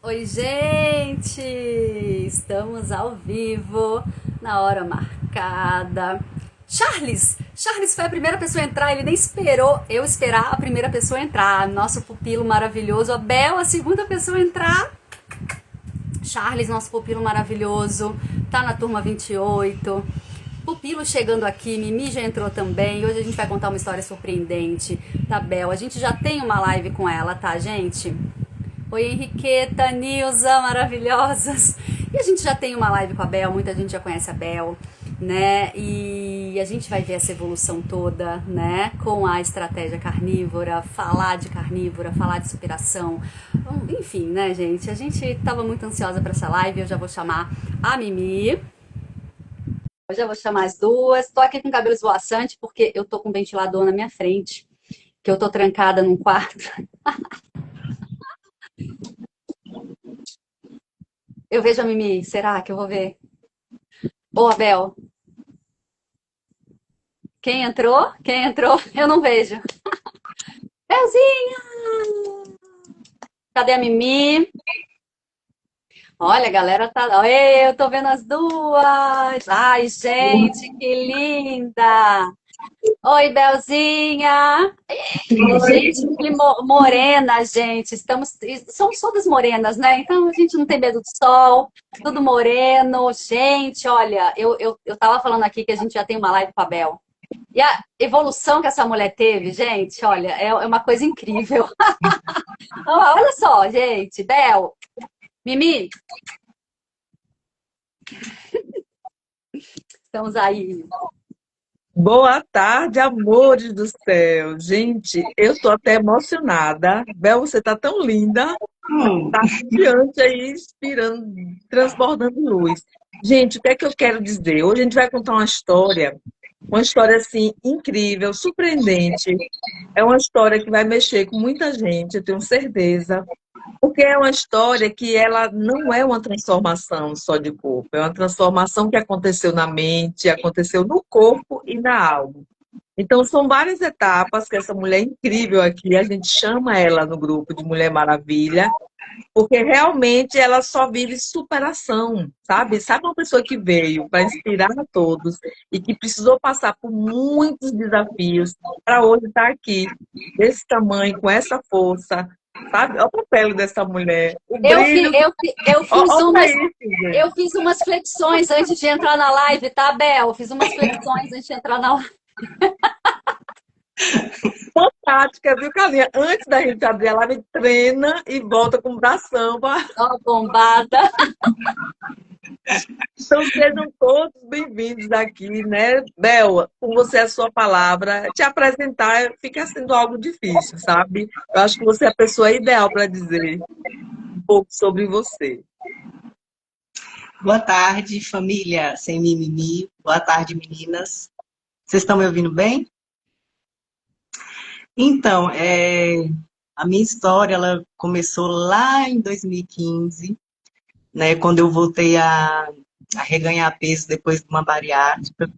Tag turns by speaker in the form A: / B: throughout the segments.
A: Oi, gente! Estamos ao vivo, na hora marcada. Charles foi a primeira pessoa a entrar, ele nem esperou eu esperar a primeira pessoa a entrar. Nosso pupilo maravilhoso. Abel, a segunda pessoa a entrar. Charles, nosso pupilo maravilhoso, tá na turma 28. Pupilo chegando aqui, Mimi já entrou também. Hoje a gente vai contar uma história surpreendente da Bel. A gente já tem uma live com ela, tá, gente? Oi, Henriqueta, Nilza, maravilhosas. E a gente já tem uma live com a Bel, muita gente já conhece a Bel, né? E a gente vai ver essa evolução toda, né? Com a estratégia carnívora, falar de carnívora, falar de superação. Enfim, né, gente? A gente tava muito ansiosa para essa live. Eu já vou chamar a Mimi. Eu já vou chamar as duas. Tô aqui com o cabelo esvoaçante porque eu tô com um ventilador na minha frente, que eu tô trancada num quarto. Eu vejo a Mimi, será que eu vou ver? Ô, Abel, quem entrou? Quem entrou? Eu não vejo. Belzinha! Cadê a Mimi? Olha, a galera tá. Oi, eu tô vendo as duas! Ai, gente, que linda! Oi, Belzinha! Gente, que morena, gente. Somos todas morenas, né? Então a gente não tem medo do sol, tudo moreno. Gente, olha, eu tava falando aqui que a gente já tem uma live com a Bel. E a evolução que essa mulher teve, gente, olha, é uma coisa incrível. Olha só, gente, Bel, Mimi, estamos aí.
B: Boa tarde, amores do céu. Gente, eu tô até emocionada. Bel, você tá tão linda, tá radiante aí, inspirando, transbordando luz. Gente, o que é que eu quero dizer? Hoje a gente vai contar uma história assim incrível, surpreendente. É uma história que vai mexer com muita gente, eu tenho certeza. Porque é uma história que ela não é uma transformação só de corpo, é uma transformação que aconteceu na mente, aconteceu no corpo e na alma. Então, são várias etapas que essa mulher incrível aqui, a gente chama ela no grupo de Mulher Maravilha, porque realmente ela só vive superação, sabe? Sabe uma pessoa que veio para inspirar a todos e que precisou passar por muitos desafios para hoje estar aqui, desse tamanho, com essa força, sabe? Olha o papel dessa mulher, o
A: Eu, fi-
B: brilho.
A: eu, fi- eu fiz
B: Olha
A: umas,
B: isso, gente.
A: eu fiz umas flexões antes de entrar na live, tá, Bel? Eu fiz umas flexões antes de entrar na live.
B: Fantástica, viu, Carlinha? Antes da gente abrir a live, treina e volta com o bração.
A: Ó, bombada.
B: Então sejam todos bem-vindos aqui, né? Bel, com você a sua palavra. Te apresentar fica sendo algo difícil, sabe? Eu acho que você é a pessoa ideal para dizer um pouco sobre você.
C: Boa tarde, família sem mimimi. Boa tarde, meninas. Vocês estão me ouvindo bem? Então, a minha história ela começou lá em 2015, né, quando eu voltei a reganhar peso depois de uma bariátrica.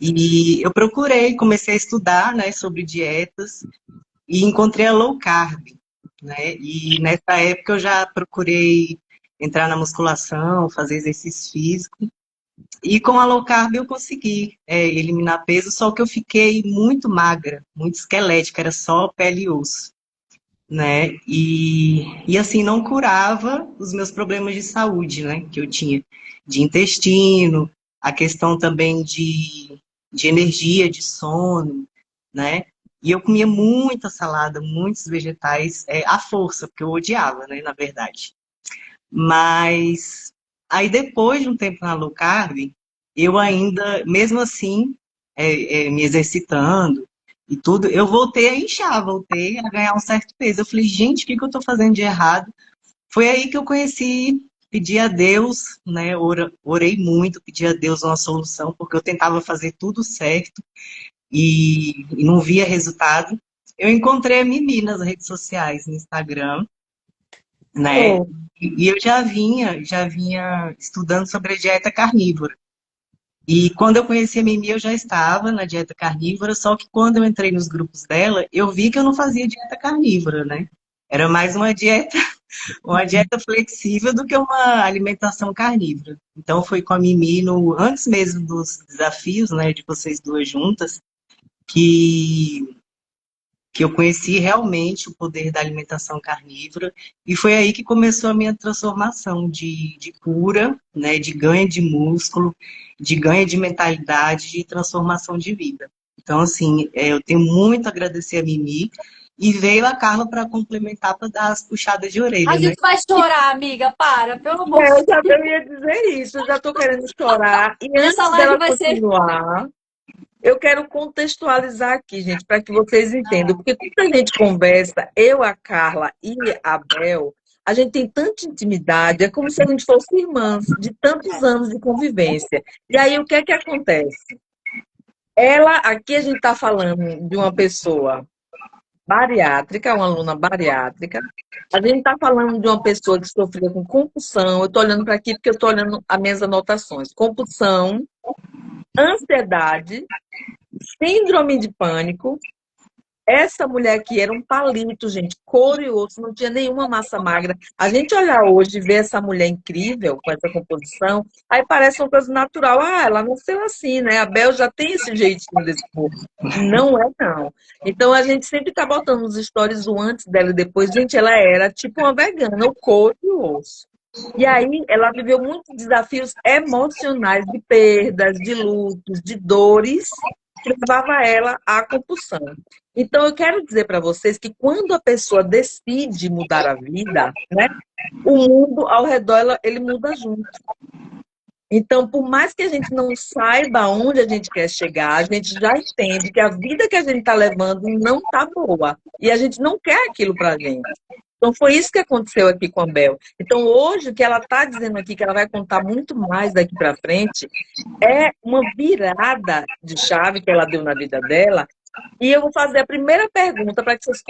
C: E eu comecei a estudar, né, sobre dietas e encontrei a low carb, né? E nessa época eu já procurei entrar na musculação, fazer exercício físico. E com a low carb eu consegui eliminar peso, só que eu fiquei muito magra, muito esquelética, era só pele e osso, né? E assim, não curava os meus problemas de saúde, né? Que eu tinha de intestino, a questão também de energia, de sono, né? E eu comia muita salada, muitos vegetais, à força, porque eu odiava, né? Na verdade. Mas aí depois de um tempo na low carb, eu ainda, mesmo assim, me exercitando e tudo, eu voltei a inchar, voltei a ganhar um certo peso. Eu falei, gente, o que que eu tô fazendo de errado? Foi aí que eu conheci, pedi a Deus, né? Orei muito, pedi a Deus uma solução, porque eu tentava fazer tudo certo e não via resultado. Eu encontrei a Mimi nas redes sociais, no Instagram, né?
B: Oh,
C: E eu já vinha estudando sobre a dieta carnívora. E quando eu conheci a Mimi, eu já estava na dieta carnívora, só que quando eu entrei nos grupos dela, eu vi que eu não fazia dieta carnívora, né? Era mais uma dieta uma dieta flexível do que uma alimentação carnívora. Então, foi com a Mimi, antes mesmo dos desafios, né, de vocês duas juntas, que, que eu conheci realmente o poder da alimentação carnívora, e foi aí que começou a minha transformação de cura, né, de ganho de músculo, de ganho de mentalidade, de transformação de vida. Então, assim, eu tenho muito a agradecer a Mimi, e veio a Carla para complementar, para dar as puxadas de
A: A
C: orelha, né?
A: gente vai chorar, amiga, para, pelo amor de
B: Eu
A: Deus.
B: já eu ia dizer isso, eu já estou querendo chorar. E
A: Essa
B: antes
A: live
B: dela
A: vai ser.
B: continuar, eu quero contextualizar aqui, gente, para que vocês entendam. Porque quando a gente conversa, eu, a Carla e a Bel, a gente tem tanta intimidade, é como se a gente fosse irmãs de tantos anos de convivência. E aí, o que é que acontece? Ela, aqui a gente está falando de uma pessoa bariátrica, uma aluna bariátrica. A gente está falando de uma pessoa que sofria com compulsão. Eu estou olhando para aqui porque eu estou olhando as minhas anotações. Compulsão, ansiedade, síndrome de pânico. Essa mulher aqui era um palito, gente, couro e osso, não tinha nenhuma massa magra. A gente olhar hoje e ver essa mulher incrível, com essa composição, aí parece uma coisa natural. Ah, ela nasceu assim, né? A Bel já tem esse jeitinho desse corpo. Não é, não. Então a gente sempre tá botando nos stories o antes dela e depois. Gente, ela era tipo uma vegana, o couro e o osso. E aí ela viveu muitos desafios emocionais, de perdas, de lutos, de dores, que levava ela à compulsão. Então, eu quero dizer para vocês que quando a pessoa decide mudar a vida, né, o mundo ao redor ele muda junto. Então, por mais que a gente não saiba onde a gente quer chegar, a gente já entende que a vida que a gente está levando não está boa. E a gente não quer aquilo para a gente. Então, foi isso que aconteceu aqui com a Bel. Então, hoje, o que ela está dizendo aqui, que ela vai contar muito mais daqui para frente, é uma virada de chave que ela deu na vida dela, e eu vou fazer a primeira pergunta para que vocês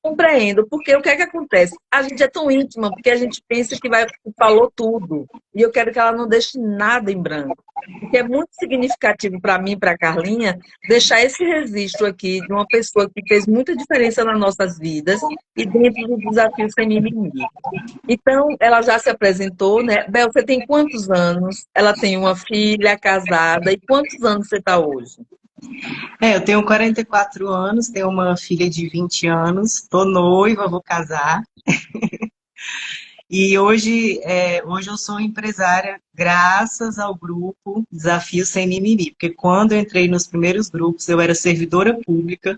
B: compreendam, porque o que é que acontece? A gente é tão íntima, porque a gente pensa que falou tudo. E eu quero que ela não deixe nada em branco. Porque é muito significativo para mim, para a Carlinha, deixar esse registro aqui de uma pessoa que fez muita diferença nas nossas vidas e dentro do desafio Sem Mimimi. Então, ela já se apresentou, né? Bel, você tem quantos anos? Ela tem uma filha casada. E quantos anos você está hoje?
C: Eu tenho 44 anos, tenho uma filha de 20 anos, estou noiva, vou casar. E hoje eu sou empresária graças ao grupo Desafio Sem Mimimi, porque quando eu entrei nos primeiros grupos, eu era servidora pública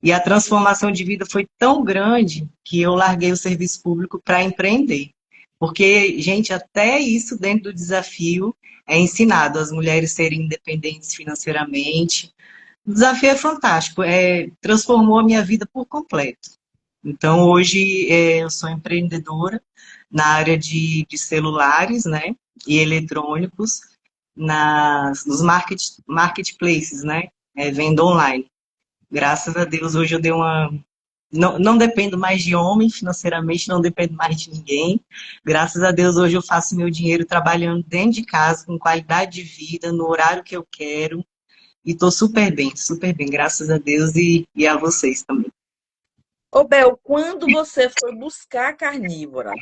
C: e a transformação de vida foi tão grande que eu larguei o serviço público para empreender. Porque, gente, até isso dentro do desafio é ensinado as mulheres serem independentes financeiramente. O desafio é fantástico, transformou a minha vida por completo. Então, hoje eu sou empreendedora na área de celulares, né, e eletrônicos, nos marketplaces, né, venda online. Graças a Deus, hoje eu dei uma... Não dependo mais de homem financeiramente, não dependo mais de ninguém. Graças a Deus, hoje eu faço meu dinheiro trabalhando dentro de casa, com qualidade de vida, no horário que eu quero. E estou super bem, graças a Deus e a vocês também.
B: Ô, Bel, quando você foi buscar a carnívora,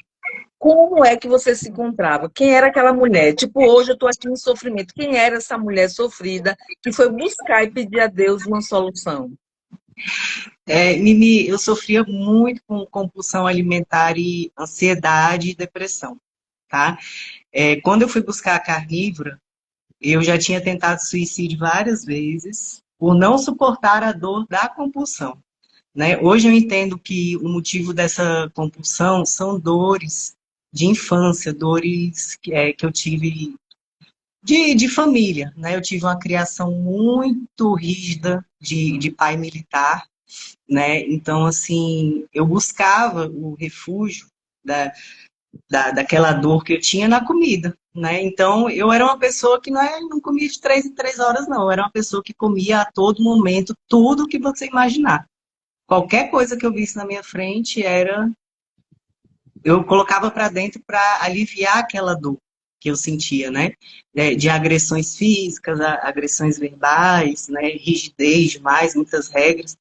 B: como é que você se encontrava? Quem era aquela mulher? Tipo, hoje eu estou aqui em sofrimento. Quem era essa mulher sofrida que foi buscar e pedir a Deus uma solução?
C: Mimi, eu sofria muito com compulsão alimentar e ansiedade e depressão, tá? Quando eu fui buscar a carnívora, eu já tinha tentado suicídio várias vezes por não suportar a dor da compulsão, né? Hoje eu entendo que o motivo dessa compulsão são dores de infância, dores que eu tive de família, né? Eu tive uma criação muito rígida de pai militar, né? Então, assim, eu buscava o refúgio daquela dor que eu tinha na comida, né? Então, eu era uma pessoa que não comia de 3 em 3 horas, não. Eu era uma pessoa que comia a todo momento tudo que você imaginar. Qualquer coisa que eu visse na minha frente eu colocava para dentro para aliviar aquela dor que eu sentia, né? De agressões físicas, agressões verbais, né? Rigidez demais, muitas regras.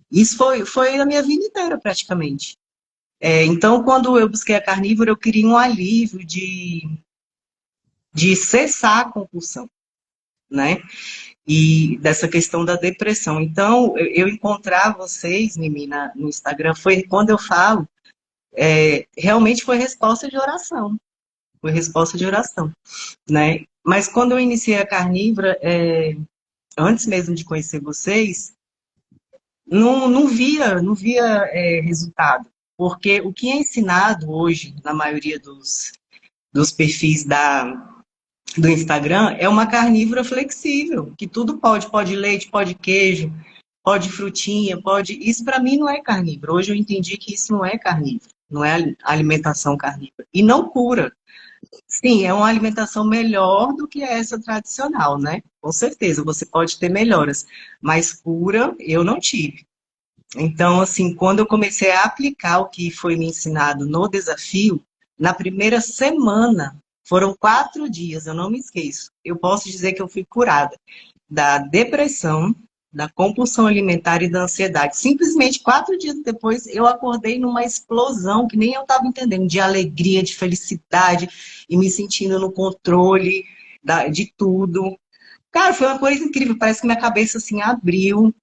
C: Isso foi a minha vida inteira, praticamente. Então, quando eu busquei a carnívora, eu queria um alívio de cessar a compulsão, né? E dessa questão da depressão. Então, eu encontrar vocês, menina, no Instagram, foi quando eu falo, realmente foi resposta de oração. Foi resposta de oração, né? Mas quando eu iniciei a carnívora, antes mesmo de conhecer vocês, não via resultado. Porque o que é ensinado hoje, na maioria dos perfis do Instagram, é uma carnívora flexível, que tudo pode leite, pode queijo, pode frutinha, pode. Isso para mim não é carnívoro. Hoje eu entendi que isso não é carnívoro, não é alimentação carnívora. E não cura. Sim, é uma alimentação melhor do que essa tradicional, né? Com certeza, você pode ter melhoras, mas cura eu não tive. Então, assim, quando eu comecei a aplicar o que foi me ensinado no desafio, na primeira semana, foram 4 dias, eu não me esqueço. Eu posso dizer que eu fui curada da depressão, da compulsão alimentar e da ansiedade. Simplesmente 4 dias depois, eu acordei numa explosão que nem eu estava entendendo, de alegria, de felicidade e me sentindo no controle de tudo. Cara, foi uma coisa incrível. Parece que minha cabeça assim abriu,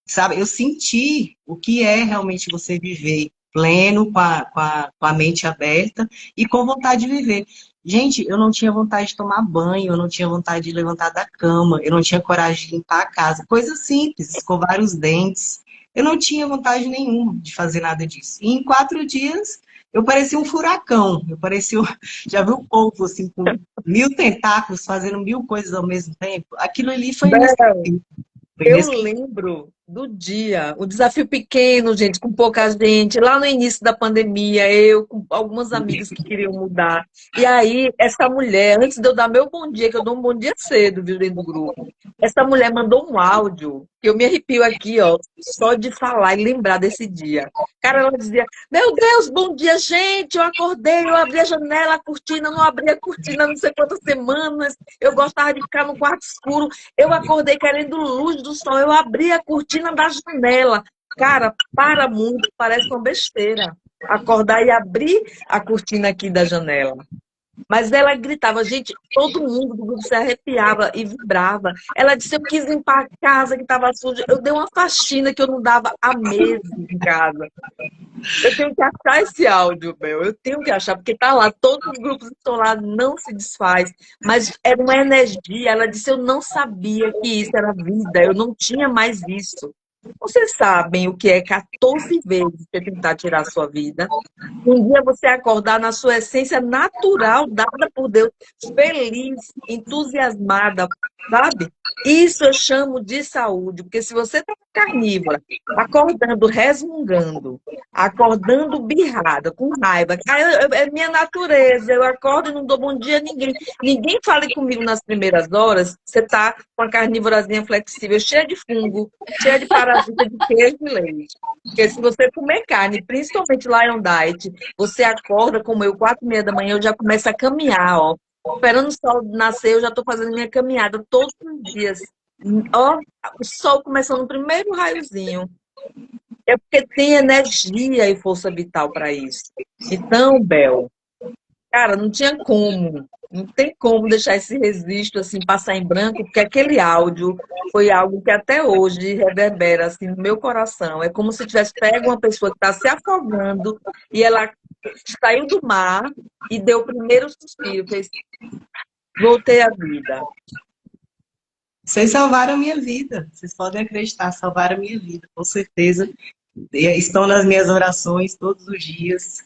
C: sabe? Eu senti o que é realmente você viver pleno, com a mente aberta e com vontade de viver. Gente, eu não tinha vontade de tomar banho, eu não tinha vontade de levantar da cama, eu não tinha coragem de limpar a casa. Coisa simples, escovar os dentes. Eu não tinha vontade nenhuma de fazer nada disso. E em 4 dias, eu parecia um furacão. Eu parecia, já viu o povo assim, com 1000 tentáculos, fazendo 1000 coisas ao mesmo tempo? Aquilo ali foi
B: Bel,
C: inesquecível. Foi
B: eu
C: inesquecível.
B: lembro do dia, o desafio pequeno, gente, com pouca gente, lá no início da pandemia, eu com algumas amigas que queriam mudar. E aí, essa mulher, antes de eu dar meu bom dia, que eu dou um bom dia cedo, viu, dentro do grupo, essa mulher mandou um áudio, que eu me arrepio aqui, ó, só de falar e lembrar desse dia. Cara, ela dizia: Meu Deus, bom dia, gente, eu acordei, eu abri a janela, a cortina, não abri a cortina não sei quantas semanas, eu gostava de ficar no quarto escuro, eu acordei querendo luz do sol, eu abri a cortina da janela. Cara, para muito, parece uma besteira. Acordar e abrir a cortina aqui da janela. Mas ela gritava, gente, todo mundo do grupo se arrepiava e vibrava. Ela disse: Eu quis limpar a casa que estava suja. Eu dei uma faxina que eu não dava há meses em casa. Eu tenho que achar esse áudio, meu. Eu tenho que achar, porque tá lá, todos os grupos estão lá, não se desfaz. Mas era uma energia. Ela disse: Eu não sabia que isso era vida, eu não tinha mais isso. Vocês sabem o que é 14 vezes você tentar tirar a sua vida? Um dia você acordar na sua essência natural, dada por Deus, feliz, entusiasmada, sabe? Isso eu chamo de saúde, porque se você está carnívora, acordando resmungando, acordando birrada, com raiva, é minha natureza, eu acordo e não dou bom dia a ninguém. Ninguém fale comigo nas primeiras horas, você está com a carnívorazinha flexível, cheia de fungo, cheia de parasita de queijo e leite. Porque se você comer carne, principalmente Lion Diet, você acorda como eu, 4h30 da manhã, eu já começo a caminhar, ó. Esperando o sol nascer, eu já estou fazendo minha caminhada todos os dias. Ó, o sol começando no primeiro raiozinho. É porque tem energia e força vital para isso. Então, Bel, cara, não tinha como. Não tem como deixar esse registro assim passar em branco, porque aquele áudio foi algo que até hoje reverbera assim no meu coração. É como se tivesse pego uma pessoa que está se afogando e ela saiu do mar e deu o primeiro suspiro, fez: Voltei à vida.
C: Vocês salvaram a minha vida. Vocês podem acreditar, salvaram a minha vida, com certeza. Estão nas minhas orações todos os dias.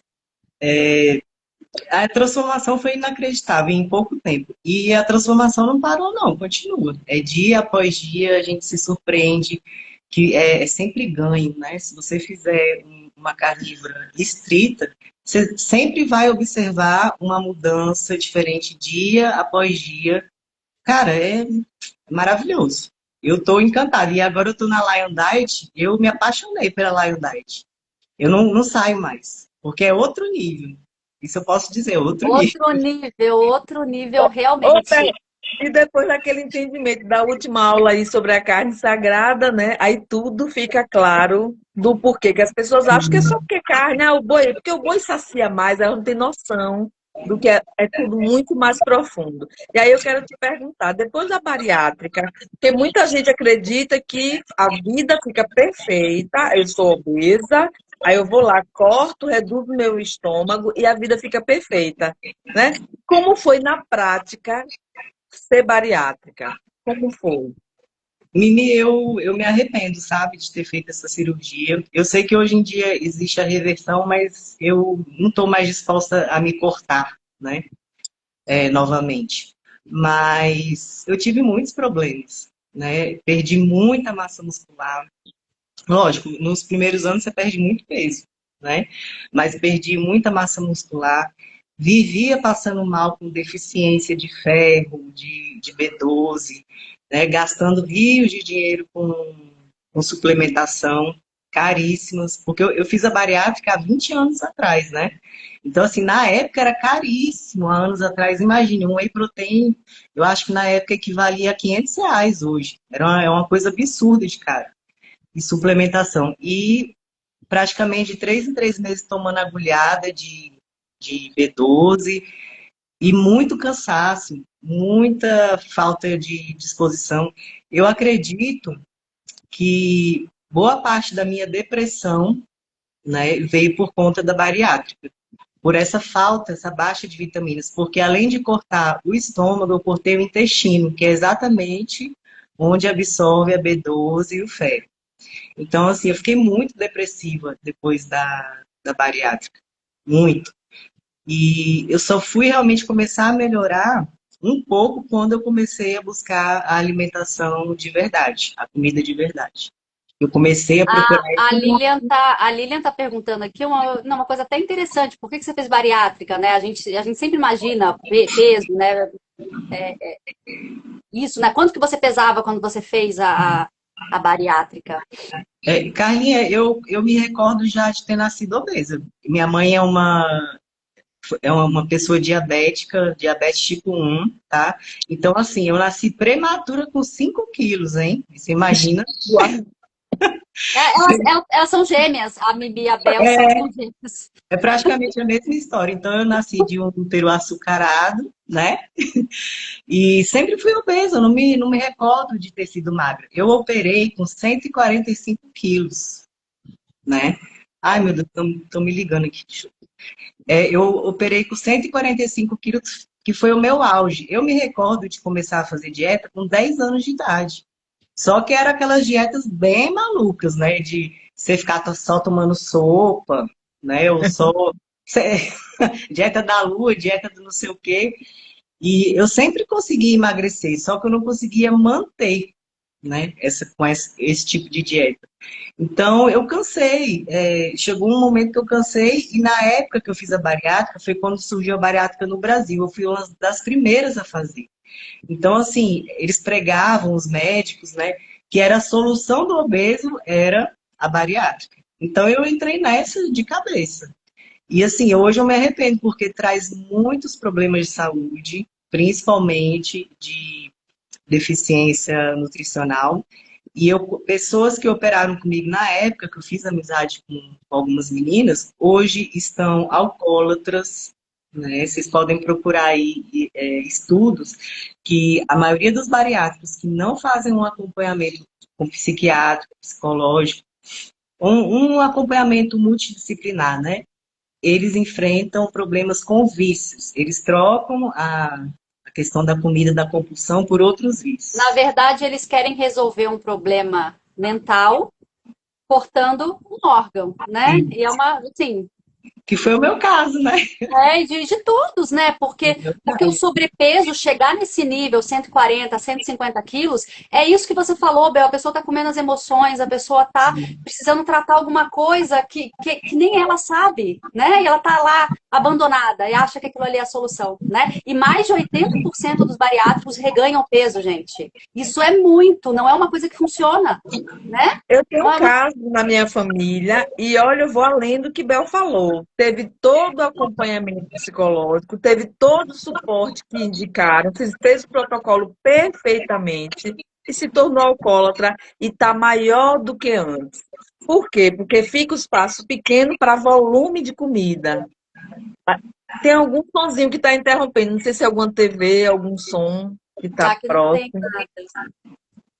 C: A transformação foi inacreditável em pouco tempo. E a transformação não parou, não, continua. É dia após dia, a gente se surpreende que é sempre ganho, né? Se você fizer uma carnívora estrita, você sempre vai observar uma mudança diferente dia após dia. Cara, é maravilhoso. Eu estou encantada. E agora eu estou na Lion Diet, eu me apaixonei pela Lion Diet. Eu não saio mais, porque é outro nível. Isso eu posso dizer, outro nível.
A: Outro nível
B: Ô, Bel,
A: realmente.
B: E depois daquele entendimento da última aula aí sobre a carne sagrada, né? Aí tudo fica claro do porquê que as pessoas acham que é só porque carne, o boi, porque o boi sacia mais, elas não têm noção do que é tudo muito mais profundo. E aí eu quero te perguntar, depois da bariátrica, porque muita gente acredita que a vida fica perfeita, eu sou obesa, aí eu vou lá, corto, reduzo meu estômago e a vida fica perfeita, né? Como foi na prática ser bariátrica? Como foi?
C: Mimi, eu me arrependo, sabe, de ter feito essa cirurgia. Eu sei que hoje em dia existe a reversão, mas eu não estou mais disposta a me cortar, né, novamente. Mas eu tive muitos problemas, né? Perdi muita massa muscular. Lógico, nos primeiros anos você perde muito peso, né? Mas perdi muita massa muscular. Vivia passando mal com deficiência de ferro, de B12, né? Gastando rios de dinheiro com suplementação, caríssimas, porque eu fiz a bariátrica há 20 anos atrás, né? Então, assim, na época era caríssimo, há anos atrás, imagine, um whey protein, eu acho que na época equivalia a R$ 500 hoje. É uma coisa absurda de cara. E suplementação. E praticamente de 3 em 3 meses tomando agulhada de B12 e muito cansaço, muita falta de disposição. Eu acredito que boa parte da minha depressão, né, veio por conta da bariátrica. Por essa falta, essa baixa de vitaminas. Porque além de cortar o estômago, eu cortei o intestino, que é exatamente onde absorve a B12 e o ferro. Então, assim, eu fiquei muito depressiva depois da bariátrica. Muito. E eu só fui realmente começar a melhorar um pouco quando eu comecei a buscar a alimentação de verdade, a comida de verdade. Eu comecei a procurar isso.
A: A Lilian tá perguntando aqui uma coisa até interessante. Por que que você fez bariátrica, né? A gente sempre imagina peso, né? Isso, né? Quanto que você pesava quando você fez a bariátrica?
C: Carlinha, eu me recordo já de ter nascido obesa. Minha mãe é uma pessoa diabética, diabetes tipo 1, tá? Então, assim, eu nasci prematura com 5 quilos, hein? Você imagina?
A: Elas são gêmeas, a Mibi e a Bel são
C: É,
A: gêmeas.
C: é praticamente a mesma história. Então, eu nasci de um útero açucarado, né? E sempre fui obesa, eu não me recordo de ter sido magra. Eu operei com 145 quilos, né? Ai, meu Deus, estão me ligando aqui. Eu operei com 145 quilos, que foi o meu auge. Eu me recordo de começar a fazer dieta com 10 anos de idade. Só que eram aquelas dietas bem malucas, né? De você ficar só tomando sopa, né? Ou só dieta da lua, dieta do não sei o quê. E eu sempre consegui emagrecer, só que eu não conseguia manter, né? Com esse tipo de dieta. Então, eu cansei. Chegou um momento que eu cansei, e na época que eu fiz a bariátrica, foi quando surgiu a bariátrica no Brasil. Eu fui uma das primeiras a fazer. Então, assim, eles pregavam, os médicos, né, que era a solução do obeso, era a bariátrica. Então, eu entrei nessa de cabeça. E, assim, hoje eu me arrependo, porque traz muitos problemas de saúde, principalmente de deficiência nutricional. E pessoas que operaram comigo na época, que eu fiz amizade com algumas meninas, hoje estão alcoólatras, né? Vocês podem procurar aí estudos que a maioria dos bariátricos que não fazem um acompanhamento com psiquiátrico, psicológico, um acompanhamento multidisciplinar, né? Eles enfrentam problemas com vícios. Eles trocam a questão da comida, da compulsão, por outros vícios.
A: Na verdade, eles querem resolver um problema mental cortando um órgão, né? E é uma, assim,
C: Que foi o meu caso, né?
A: de todos, né? Porque o sobrepeso, chegar nesse nível, 140, 150 quilos, é isso que você falou, Bel. A pessoa tá comendo as emoções, a pessoa tá precisando tratar alguma coisa que nem ela sabe, né? E ela tá lá abandonada e acha que aquilo ali é a solução, né? E mais de 80% dos bariátricos reganham peso, gente. Isso é muito, não é uma coisa que funciona, né?
B: Eu tenho
A: Não
B: um
A: é uma...
B: caso na minha família e olha, eu vou além do que Bel falou. teve todo o acompanhamento psicológico, teve todo o suporte que indicaram, fez o protocolo perfeitamente e se tornou alcoólatra e está maior do que antes. Por quê? Porque fica o espaço pequeno para volume de comida. Tem algum sonzinho que está interrompendo, não sei se é alguma TV, algum som que está
A: Aqui não tem
B: próximo.
A: nada.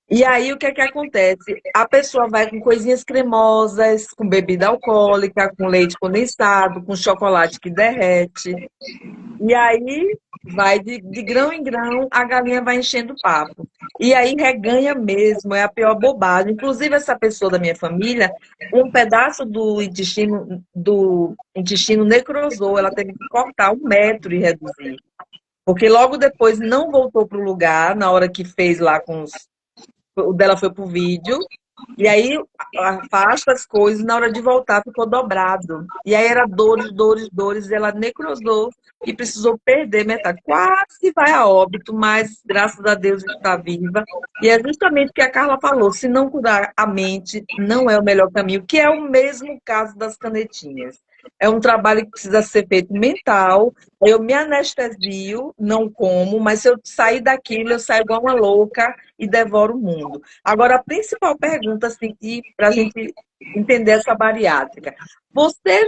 B: E aí, o que é que acontece? A pessoa vai com coisinhas cremosas, com bebida alcoólica, com leite condensado, com chocolate que derrete. E aí, vai de grão em grão, a galinha vai enchendo o papo. E aí, reganha mesmo, é a pior bobagem. Inclusive, essa pessoa da minha família, um pedaço do intestino necrosou, ela teve que cortar 1 metro e reduzir. Porque logo depois não voltou para o lugar, na hora que fez lá com os o dela foi pro vídeo, e aí afasta as coisas, na hora de voltar ficou dobrado. E aí era dores, dores, dores, e ela necrosou e precisou perder metade. Quase vai a óbito, mas graças a Deus está viva. E é justamente o que a Carla falou: se não curar a mente, não é o melhor caminho, que é o mesmo caso das canetinhas. É um trabalho que precisa ser feito mental. Eu me anestesio, não como, mas se eu sair daquilo, eu saio igual uma louca e devoro o mundo. Agora, a principal pergunta, assim, para a gente entender essa bariátrica. Você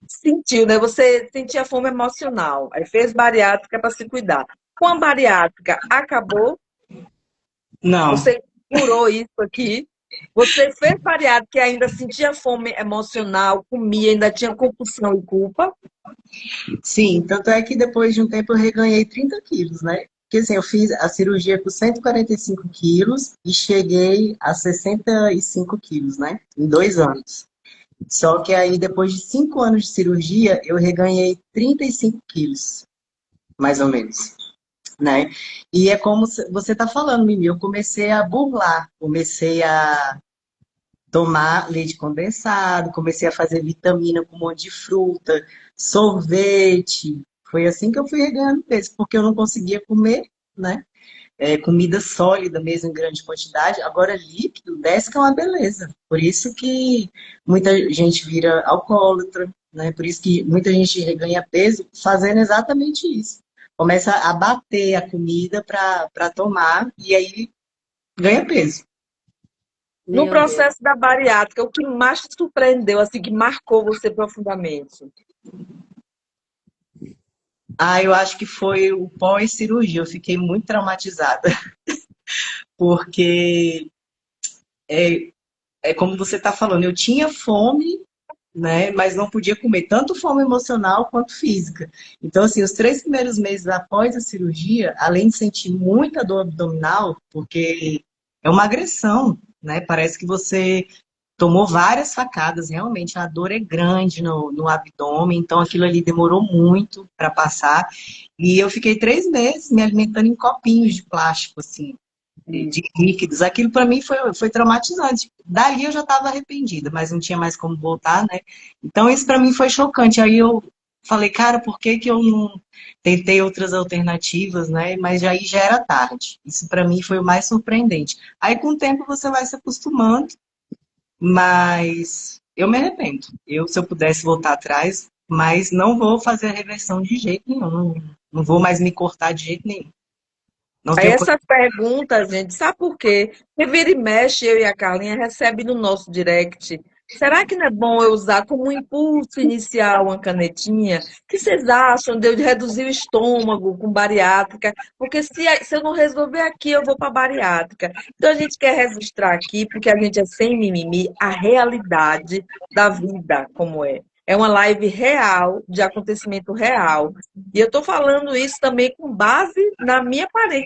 B: sentiu, né? Você sentia fome emocional, aí fez bariátrica para se cuidar. Com a bariátrica, acabou?
C: Não.
B: Você curou isso aqui? Você fez bariátrica e ainda sentia fome emocional, comia, ainda tinha compulsão e culpa?
C: Sim, tanto é que depois de um tempo eu reganhei 30 quilos, né? Porque assim, eu fiz a cirurgia com 145 quilos e cheguei a 65 quilos, né? Em 2 anos. Só que aí, depois de 5 anos de cirurgia, eu reganhei 35 quilos, mais ou menos, né? E é como você tá falando, Mimi, eu comecei a burlar, comecei a tomar leite condensado, comecei a fazer vitamina com um monte de fruta, sorvete. Foi assim que eu fui reganhando peso, porque eu não conseguia comer, né? Comida sólida mesmo em grande quantidade. Agora líquido desce que é uma beleza. Por isso que muita gente vira alcoólatra, né? Por isso que muita gente reganha peso fazendo exatamente isso. Começa a bater a comida para tomar e aí ganha peso.
B: No
A: Meu Deus.
B: processo da bariátrica, o que mais te surpreendeu, assim, que marcou você profundamente?
C: Eu acho que foi o pós-cirurgia. Eu fiquei muito traumatizada, porque é como você está falando, eu tinha fome, né, mas não podia comer, tanto fome emocional quanto física. Então, assim, os 3 primeiros meses após a cirurgia, além de sentir muita dor abdominal, porque é uma agressão, né? Parece que você tomou várias facadas, realmente a dor é grande no abdômen, então aquilo ali demorou muito para passar. E eu fiquei 3 meses me alimentando em copinhos de plástico, assim, de líquidos. Aquilo para mim foi traumatizante. Dali eu já estava arrependida, mas não tinha mais como voltar, né? Então isso para mim foi chocante. Aí eu falei, cara, por que que eu não tentei outras alternativas, né? Mas aí já era tarde. Isso para mim foi o mais surpreendente. Aí com o tempo você vai se acostumando, mas eu me arrependo. Se eu pudesse voltar atrás, mas não vou fazer a reversão de jeito nenhum. Não vou mais me cortar de jeito nenhum. Não
B: Aí
C: tenho.
B: essas perguntas, gente, sabe por quê? Porque vira e mexe, eu e a Carlinha recebe no nosso direct. Será que não é bom eu usar como um impulso inicial uma canetinha? O que vocês acham de eu reduzir o estômago com bariátrica? Porque se eu não resolver aqui, eu vou para bariátrica. Então a gente quer registrar aqui, porque a gente é sem mimimi, a realidade da vida como é. É uma live real, de acontecimento real. E eu estou falando isso também com base na minha parente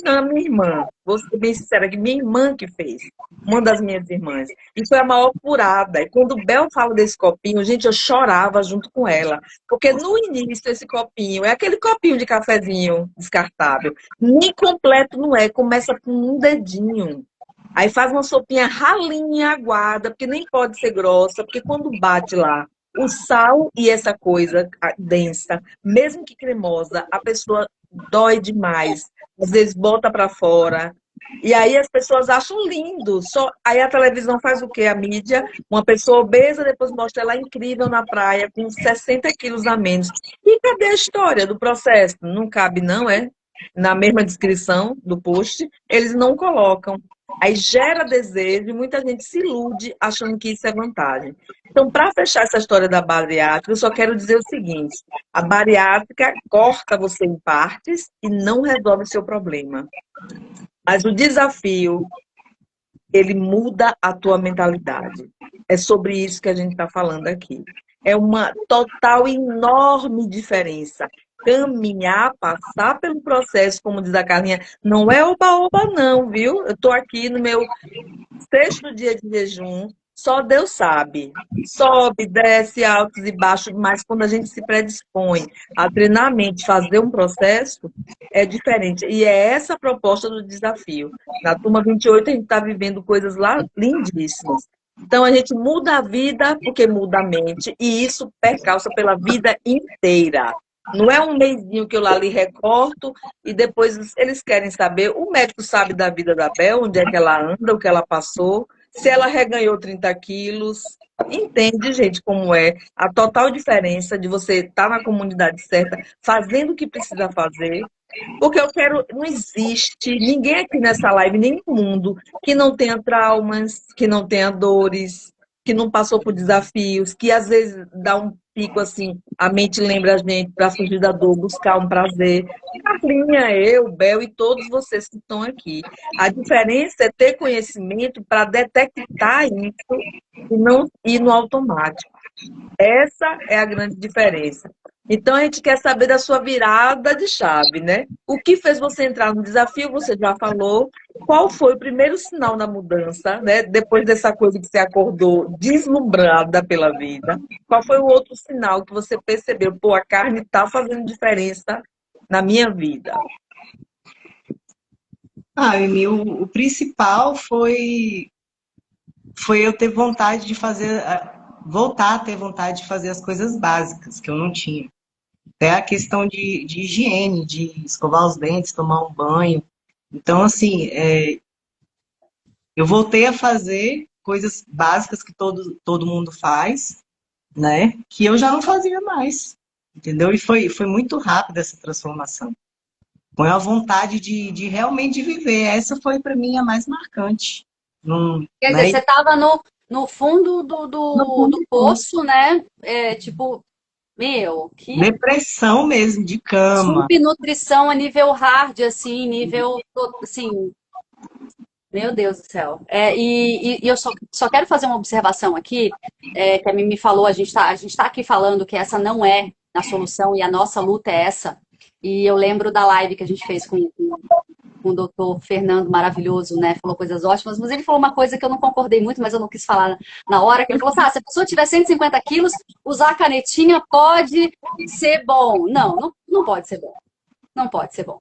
B: não, na minha irmã. Vou ser bem sincera, que minha irmã que fez, uma das minhas irmãs. E foi a maior furada. E quando o Bel fala desse copinho, gente, eu chorava junto com ela. Porque no início esse copinho, é aquele copinho de cafezinho descartável. Nem completo não é, começa com um dedinho. Aí faz uma sopinha ralinha, aguada, porque nem pode ser grossa, porque quando bate lá o sal e essa coisa densa, mesmo que cremosa, a pessoa dói demais. Às vezes bota para fora, E aí as pessoas acham lindo. Só aí a televisão faz o quê? A mídia, uma pessoa obesa, depois mostra ela incrível na praia, com 60 quilos a menos. E cadê a história do processo? Não cabe, não, é? Na mesma descrição do post, eles não colocam. Aí gera desejo e muita gente se ilude achando que isso é vantagem. Então, para fechar essa história da bariátrica, eu só quero dizer o seguinte: a bariátrica corta você em partes e não resolve o seu problema. Mas o desafio, ele muda a tua mentalidade. É sobre isso que a gente está falando aqui. É uma total, enorme diferença. Caminhar, passar pelo processo, como diz a Carlinha, não é oba-oba, não, viu? Eu estou aqui no meu sexto dia de jejum, só Deus sabe. Sobe, desce, altos e baixos, mas quando a gente se predispõe a treinar a mente, fazer um processo, é diferente. E é essa a proposta do desafio. Na turma 28, a gente está vivendo coisas lá lindíssimas. Então, a gente muda a vida porque muda a mente, e isso percalça pela vida inteira. Não é um mesinho que eu lá lhe recorto e depois eles querem saber. O médico sabe da vida da Bel, onde é que ela anda, o que ela passou, se ela reganhou 30 quilos. Entende, gente, como é a total diferença de você estar na comunidade certa, fazendo o que precisa fazer. Porque eu quero, não existe ninguém aqui nessa live, nem no mundo, que não tenha traumas, que não tenha dores, que não passou por desafios, que às vezes dá um pico assim, a mente lembra a gente para fugir da dor, buscar um prazer. Carlinha, eu, Bel e todos vocês que estão aqui. A diferença é ter conhecimento para detectar isso e não ir no automático. Essa é a grande diferença. Então, a gente quer saber da sua virada de chave, né? O que fez você entrar no desafio, você já falou. Qual foi o primeiro sinal da mudança, né? Depois dessa coisa que você acordou deslumbrada pela vida. Qual foi o outro sinal que você percebeu? Pô, a carne está fazendo diferença na minha vida.
C: Amy, o principal foi eu ter vontade de fazer, voltar a ter vontade de fazer as coisas básicas que eu não tinha. Até a questão de higiene, de escovar os dentes, tomar um banho. Então, assim, eu voltei a fazer coisas básicas que todo mundo faz, né? Que eu já não fazia mais, entendeu? E foi muito rápida essa transformação. Foi a vontade de realmente viver. Essa foi, para mim, a mais marcante. Não,
A: Quer dizer,
C: né?
A: você estava no fundo do poço, né? É, tipo, meu, que
C: Depressão mesmo, de cama.
A: subnutrição a nível hard, assim, nível, assim, meu Deus do céu. É, e eu só quero fazer uma observação aqui, que a Mimi falou, a gente tá aqui falando que essa não é a solução e a nossa luta é essa. E eu lembro da live que a gente fez com o doutor Fernando, maravilhoso, né? Falou coisas ótimas, mas ele falou uma coisa que eu não concordei muito, mas eu não quis falar na hora, que ele falou assim, se a pessoa tiver 150 quilos, usar a canetinha pode ser bom. Não, não pode ser bom. Não pode ser bom.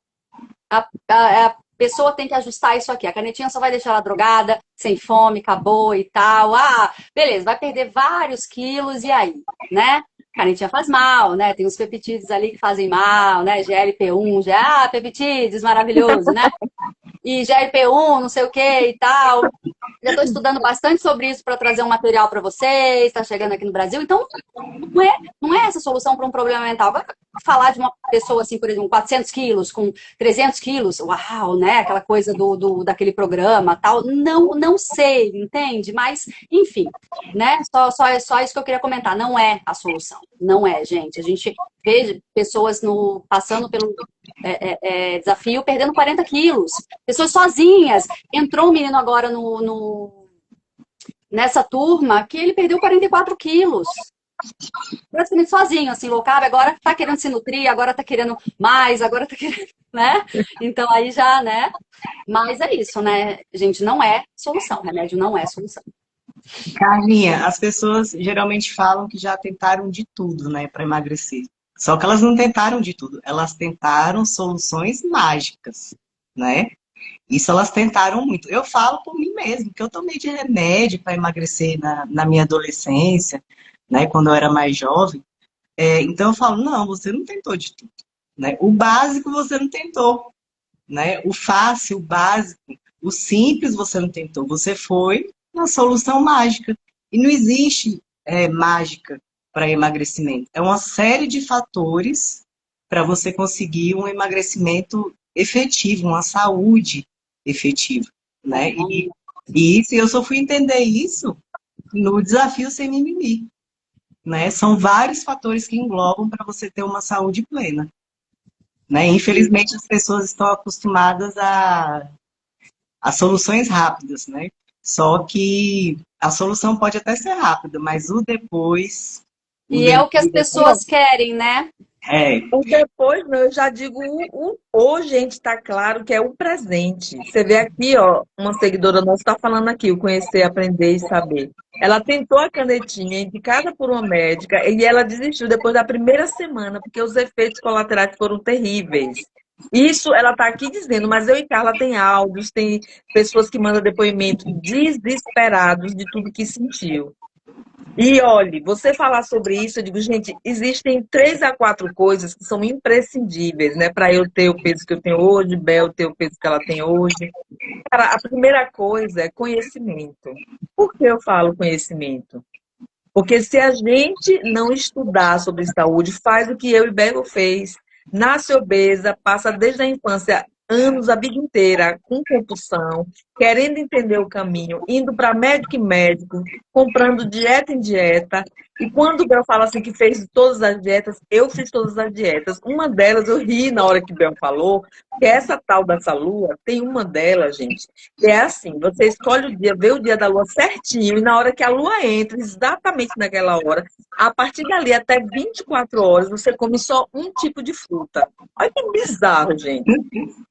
A: A pessoa tem que ajustar isso aqui. A canetinha só vai deixar ela drogada, sem fome, acabou e tal. Ah, beleza, vai perder vários quilos e aí, né? Canetinha faz mal, né? Tem os peptídeos ali que fazem mal, né? GLP-1, peptídeos, maravilhoso, né? E GLP-1, não sei o que e tal. Já estou estudando bastante sobre isso para trazer um material para vocês, está chegando aqui no Brasil. Então, não é essa solução para um problema mental. Vai falar de uma pessoa assim, por exemplo, 400 quilos, com 300 quilos, uau, né? Aquela coisa daquele programa tal. Não sei, entende? Mas, enfim, né? Só isso que eu queria comentar. Não é a solução. Não é, gente. A gente vê pessoas passando pelo desafio perdendo 40 quilos. Pessoas sozinhas. Entrou um menino agora nessa turma que ele perdeu 44 quilos. Praticamente sozinho, assim, low carb, agora tá querendo se nutrir, agora tá querendo mais, agora tá querendo, né? Então aí já, né? Mas é isso, né? Gente, não é solução. Remédio não é solução.
C: Carlinha, as pessoas geralmente falam que já tentaram de tudo, né, para emagrecer. Só que elas não tentaram de tudo, elas tentaram soluções mágicas, né? Isso elas tentaram muito. Eu falo por mim mesmo, que eu tomei de remédio para emagrecer na minha adolescência, né, quando eu era mais jovem. Então eu falo, não, você não tentou de tudo, né? O básico você não tentou, né? O fácil, o básico, O simples você não tentou, você foi na solução mágica. E não existe mágica para emagrecimento. É uma série de fatores para você conseguir um emagrecimento efetivo, uma saúde efetiva, né? E isso, eu só fui entender isso no desafio sem mimimi, né? São vários fatores que englobam para você ter uma saúde plena, né? Infelizmente, as pessoas estão acostumadas a soluções rápidas, né? Só que a solução pode até ser rápida, mas o
A: E é o que as
C: depois é pior.
A: pessoas querem, né?
C: É,
B: O depois, não, eu já digo o hoje, a gente está claro que é o presente. Você vê aqui, ó, uma seguidora nossa está falando aqui, o conhecer, aprender e saber. Ela tentou a canetinha, indicada por uma médica, e ela desistiu depois da primeira semana, porque os efeitos colaterais foram terríveis. Isso ela está aqui dizendo, mas eu e Carla tem áudios, tem pessoas que mandam depoimento desesperados de tudo que sentiu. E olhe, você falar sobre isso, eu digo, gente, existem 3 a 4 coisas que são imprescindíveis, né? Para eu ter o peso que eu tenho hoje, Bel ter o peso que ela tem hoje. Cara, a primeira coisa é conhecimento. Por que eu falo conhecimento? Porque se a gente não estudar sobre saúde, faz o que eu e Bego fez. Nasce obesa, passa desde a infância anos, a vida inteira, com compulsão, querendo entender o caminho, indo para médico em médico, comprando dieta em dieta. E quando o Bel fala assim que fez todas as dietas, eu fiz todas as dietas. Uma delas, eu ri na hora que o Bel falou, que essa tal dessa lua, tem uma delas, gente, é assim, você escolhe o dia, vê o dia da lua certinho, e na hora que a lua entra, exatamente naquela hora, a partir dali até 24 horas, você come só um tipo de fruta. Olha que bizarro, gente.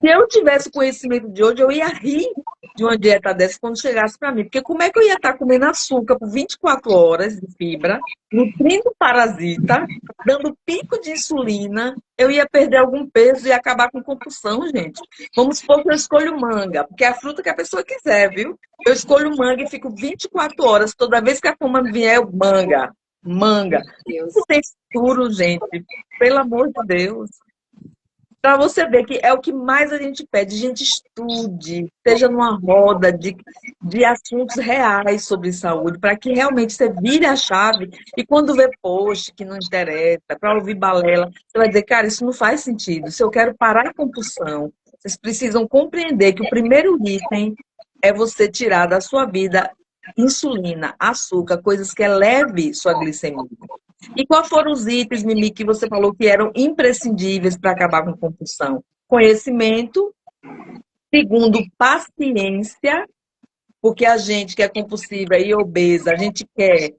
B: Se eu tivesse conhecimento de hoje, eu ia rir de uma dieta dessa quando chegasse para mim. Porque como é que eu ia estar comendo açúcar por 24 horas de fibra, nutrindo parasita, dando pico de insulina, eu ia perder algum peso e acabar com compulsão, gente. Vamos supor que eu escolho manga, porque é a fruta que a pessoa quiser, viu? Eu escolho manga e fico 24 horas. Toda vez que a fome vier, eu manga. Manga.
A: Deus.
B: Isso tem futuro, gente. Pelo amor de Deus. Para você ver que é o que mais a gente pede. Gente, estude, esteja numa roda de assuntos reais sobre saúde, para que realmente você vire a chave e quando vê post que não interessa, para ouvir balela, você vai dizer, cara, isso não faz sentido. Se eu quero parar a compulsão, vocês precisam compreender que o primeiro item é você tirar da sua vida insulina, açúcar, coisas que eleve sua glicemia. E quais foram os itens, Mimi, que você falou que eram imprescindíveis para acabar com compulsão? Conhecimento. Segundo, paciência, porque a gente que é compulsiva e obesa, a gente quer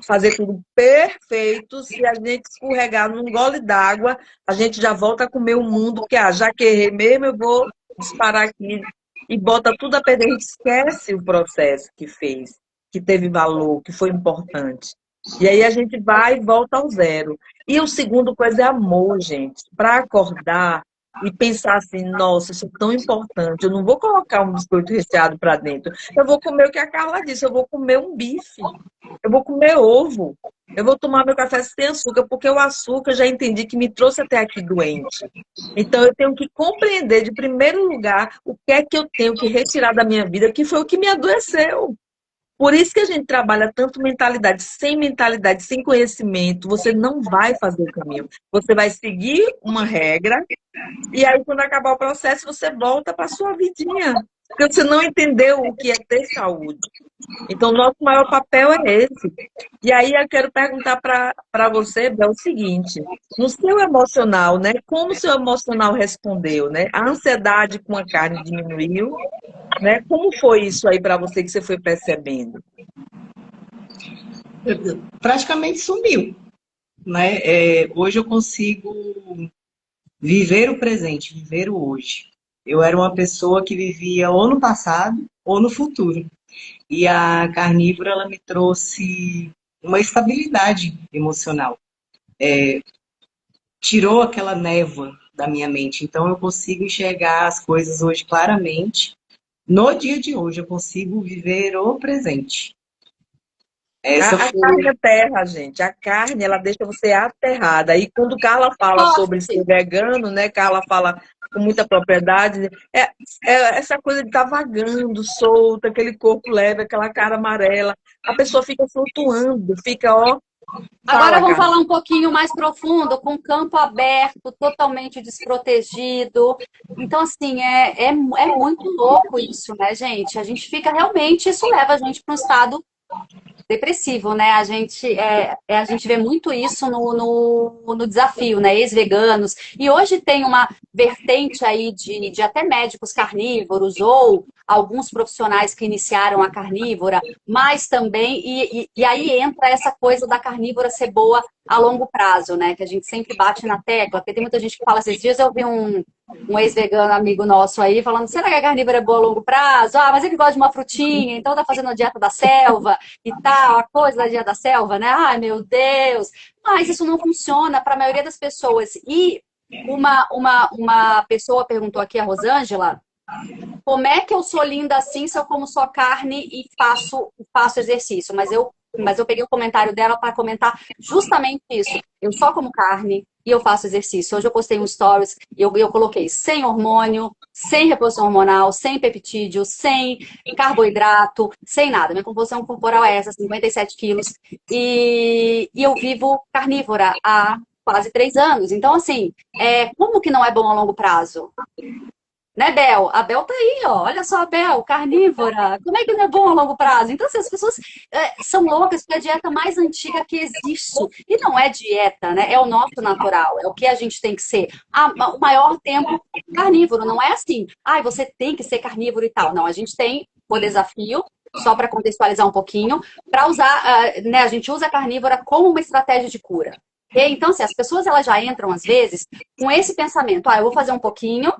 B: fazer tudo perfeito. Se a gente escorregar num gole d'água, a gente já volta a comer o mundo, porque já que errei mesmo, eu vou disparar aqui e bota tudo a perder. A gente esquece o processo que fez, que teve valor, que foi importante. E aí a gente vai e volta ao zero. E o segundo coisa é amor, gente. Para acordar e pensar assim, nossa, isso é tão importante. Eu não vou colocar um biscoito recheado para dentro. Eu vou comer o que a Carla disse, eu vou comer um bife. Eu vou comer ovo. Eu vou tomar meu café sem açúcar, porque o açúcar já entendi que me trouxe até aqui doente. Então eu tenho que compreender, de primeiro lugar, o que é que eu tenho que retirar da minha vida, que foi o que me adoeceu. Por isso que a gente trabalha tanto mentalidade, sem conhecimento, você não vai fazer o caminho. Você vai seguir uma regra, e aí quando acabar o processo, você volta para a sua vidinha. Porque você não entendeu o que é ter saúde. Então, nosso maior papel é esse. E aí eu quero perguntar para você, Bel, o seguinte: no seu emocional, né? Como o seu emocional respondeu, né? A ansiedade com a carne diminuiu, né? Como foi isso aí para você que você foi percebendo?
C: praticamente sumiu, né? Hoje eu consigo viver o presente, viver o hoje. Eu era uma pessoa que vivia ou no passado ou no futuro. E a carnívora, ela me trouxe uma estabilidade emocional. Tirou aquela névoa da minha mente. Então eu consigo enxergar as coisas hoje claramente. No dia de hoje eu consigo viver o presente. Essa
B: A
C: foi.
B: carne é terra, gente. A carne, ela deixa você aterrada. Aí, quando Carla fala sobre ser
A: Forte.
B: vegano, né? Carla fala com muita propriedade, essa coisa de estar vagando, solta, aquele corpo leve, aquela cara amarela, a pessoa fica flutuando, fica, ó,
A: Agora
B: fala,
A: vamos
B: cara.
A: falar um pouquinho mais profundo, com campo aberto, totalmente desprotegido. Então, assim, é muito louco isso, né, gente? A gente fica realmente, isso leva a gente para um estado depressivo, né? A gente vê muito isso no desafio, né? Ex-veganos. E hoje tem uma vertente aí de até médicos carnívoros ou alguns profissionais que iniciaram a carnívora, mas também, e aí entra essa coisa da carnívora ser boa a longo prazo, né? Que a gente sempre bate na tecla, porque tem muita gente que fala assim, esses dias eu vi um ex-vegano amigo nosso aí falando, será que a carnívora é boa a longo prazo? Ah, mas ele gosta de uma frutinha, então tá fazendo a dieta da selva e tal, a coisa da dieta da selva, né? Ai, meu Deus! Mas isso não funciona para a maioria das pessoas. E uma pessoa perguntou aqui, a Rosângela, como é que eu sou linda assim se eu como só carne e faço exercício? Mas eu peguei o comentário dela para comentar justamente isso. Eu só como carne e eu faço exercício. Hoje eu postei um stories e eu coloquei sem hormônio, sem reposição hormonal, sem peptídeo, sem carboidrato, sem nada. Minha composição corporal é essa, 57 quilos. E eu vivo carnívora há quase 3 anos. Então, assim, como que não é bom a longo prazo? Né, Bel? A Bel tá aí, ó. Olha só a Bel, carnívora. Como é que não é bom a longo prazo? Então, assim, as pessoas são loucas porque é a dieta mais antiga que existe. E não é dieta, né? É o nosso natural, é o que a gente tem que ser. O maior tempo carnívoro. Não é assim, ai, você tem que ser carnívoro e tal. Não, a gente tem o desafio, só para contextualizar um pouquinho, para usar, né? A gente usa a carnívora como uma estratégia de cura. Ok? Então, assim, as pessoas elas já entram, às vezes, com esse pensamento: eu vou fazer um pouquinho,